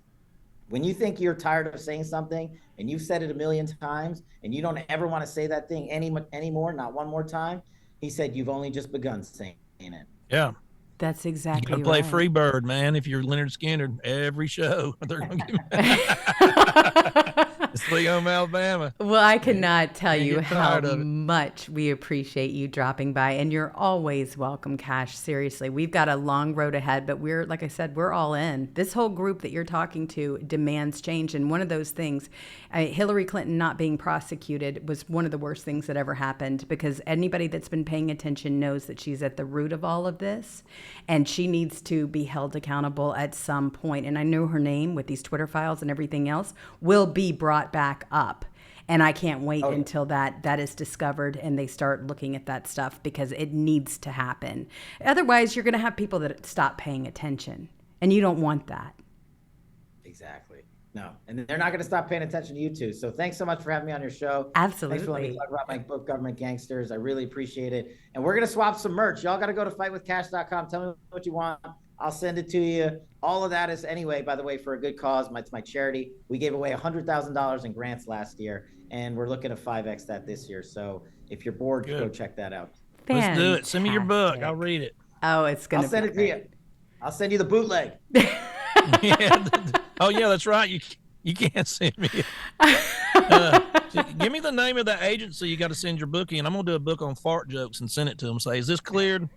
when you think you're tired of saying something and you've said it a million times and you don't ever want to say that thing anymore, not one more time, he said, you've only just begun saying it. Yeah. That's exactly right. You play Freebird, man. If you're Leonard Skinner, every show they're going to give Sweet Home Alabama. Well, I cannot tell you how much we appreciate you dropping by, and you're always welcome, Kash. Seriously, we've got a long road ahead, but like I said, we're all in. This whole group that you're talking to demands change, and one of those things, Hillary Clinton not being prosecuted was one of the worst things that ever happened, because anybody that's been paying attention knows that she's at the root of all of this, and she needs to be held accountable at some point. And I know her name with these Twitter files and everything else will be brought back up. And I can't wait until that is discovered and they start looking at that stuff, because it needs to happen. Otherwise, you're going to have people that stop paying attention, and you don't want that. Exactly. No, and they're not going to stop paying attention to you too. So thanks so much for having me on your show. Absolutely. Thanks for letting me talk about my book, Government Gangsters. I really appreciate it. And we're going to swap some merch. Y'all got to go to fightwithcash.com. Tell me what you want. I'll send it to you. All of that is, anyway, by the way, for a good cause. It's my charity. We gave away $100,000 in grants last year, and we're looking to 5X that this year. So if you're bored, go check that out. Let's do it. Send me your book. I'll read it. Oh, it's going to be I'll send it to you. I'll send you the bootleg. Yeah. Oh, yeah, that's right. You can't send me. Give me the name of that agency you got to send your book in. I'm going to do a book on fart jokes and send it to them. Say, is this cleared?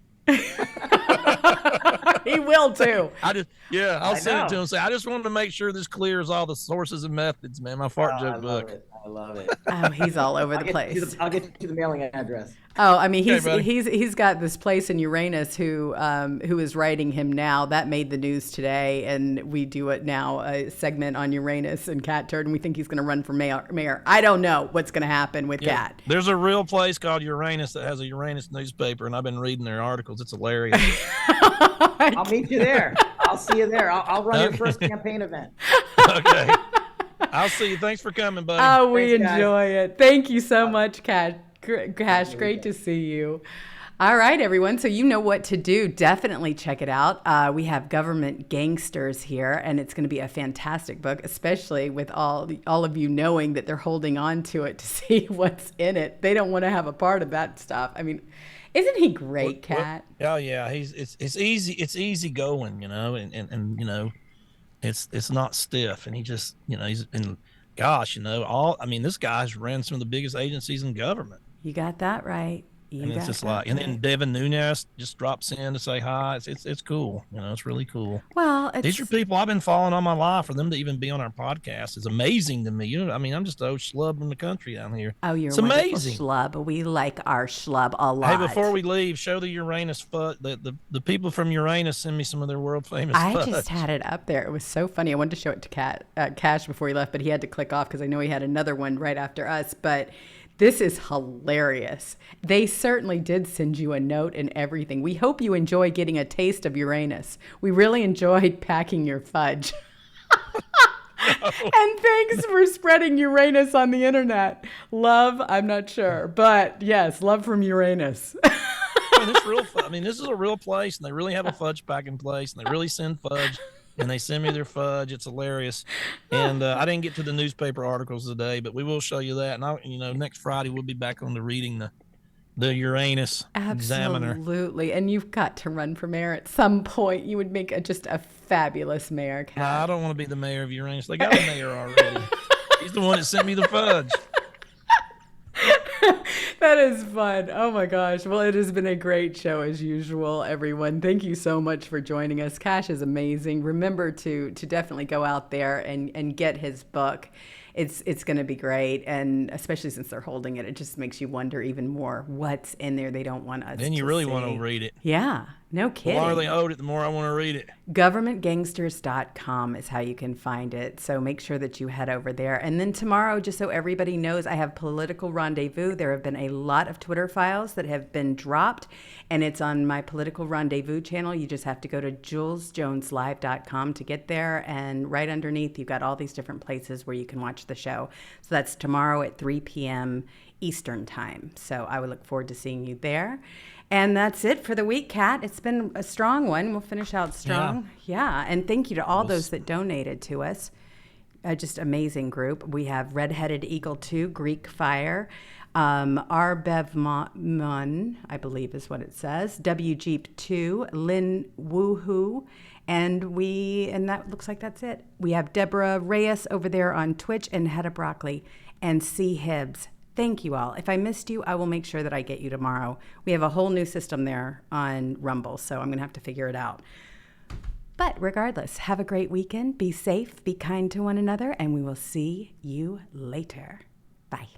He will too. I'll send it to him. Say, I just wanted to make sure this clears all the sources and methods, man. My fart joke book. I love it. Oh, he's all over the place. I'll get you the mailing address. Oh, I mean, he's got this place in Uranus who is writing him now. That made the news today, and we do it now, a segment on Uranus and Catturd, and we think he's going to run for mayor. I don't know what's going to happen with Cat. There's a real place called Uranus that has a Uranus newspaper, and I've been reading their articles. It's hilarious. I'll meet you there. I'll see you there. I'll run your first campaign event. Okay. I'll see you. Thanks for coming, buddy. Oh, we enjoy it. Thank you so much, Cash. Great to see you. All right, everyone. So you know what to do. Definitely check it out. We have Government Gangsters here, and it's going to be a fantastic book, especially with all of you knowing that they're holding on to it to see what's in it. They don't want to have a part of that stuff. I mean, isn't he great, Kat? Oh yeah, it's easy. It's easy going, and you know, it's not stiff, and he just, this guy's ran some of the biggest agencies in government. You got that right. And then Devin Nunes just drops in to say hi. It's cool. It's really cool. Well, these are people I've been following all my life. For them to even be on our podcast is amazing to me. I'm just an old schlub in the country down here. Oh, you're it's a wonderful amazing. Schlub. We like our schlub a lot. Hey, before we leave, show the Uranus fudge. The people from Uranus send me some of their world famous fudge. I just had it up there. It was so funny. I wanted to show it to Cash before he left, but he had to click off because I know he had another one right after us. But this is hilarious. They certainly did send you a note and everything. We hope you enjoy getting a taste of Uranus. We really enjoyed packing your fudge. And thanks for spreading Uranus on the internet. Love, I'm not sure. But yes, love from Uranus. This is a real place, and they really have a fudge packing place, and they really send fudge. And they send me their fudge. It's hilarious. And I didn't get to the newspaper articles today, but we will show you that. And next Friday we'll be back on to reading the Uranus Examiner. Absolutely. And you've got to run for mayor at some point. You would make just a fabulous mayor, Kat. No, I don't want to be the mayor of Uranus. They got a mayor already. He's the one that sent me the fudge. That is fun. Oh my gosh. Well, it has been a great show as usual, everyone. Thank you so much for joining us. Cash is amazing. Remember to definitely go out there and get his book. It's going to be great. And especially since they're holding it, it just makes you wonder even more what's in there they don't want us to see. Then you really want to read it. Yeah. No kidding. The more they owed it, the more I want to read it. GovernmentGangsters.com is how you can find it. So make sure that you head over there. And then tomorrow, just so everybody knows, I have Political Rendezvous. There have been a lot of Twitter files that have been dropped, and it's on my Political Rendezvous channel. You just have to go to JulesJonesLive.com to get there. And right underneath, you've got all these different places where you can watch the show. So that's tomorrow at 3 p.m. Eastern time. So I would look forward to seeing you there. And that's it for the week, Kat. It's been a strong one. We'll finish out strong. Yeah. And thank you to all those that donated to us. Just amazing group. We have Redheaded Eagle 2, Greek Fire, R. Bevmon, I believe is what it says, W. Jeep 2, Lynn Woohoo, and that looks like that's it. We have Deborah Reyes over there on Twitch, and Hedda Broccoli, and C. Hibbs. Thank you all. If I missed you, I will make sure that I get you tomorrow. We have a whole new system there on Rumble, so I'm going to have to figure it out. But regardless, have a great weekend. Be safe, be kind to one another, and we will see you later. Bye.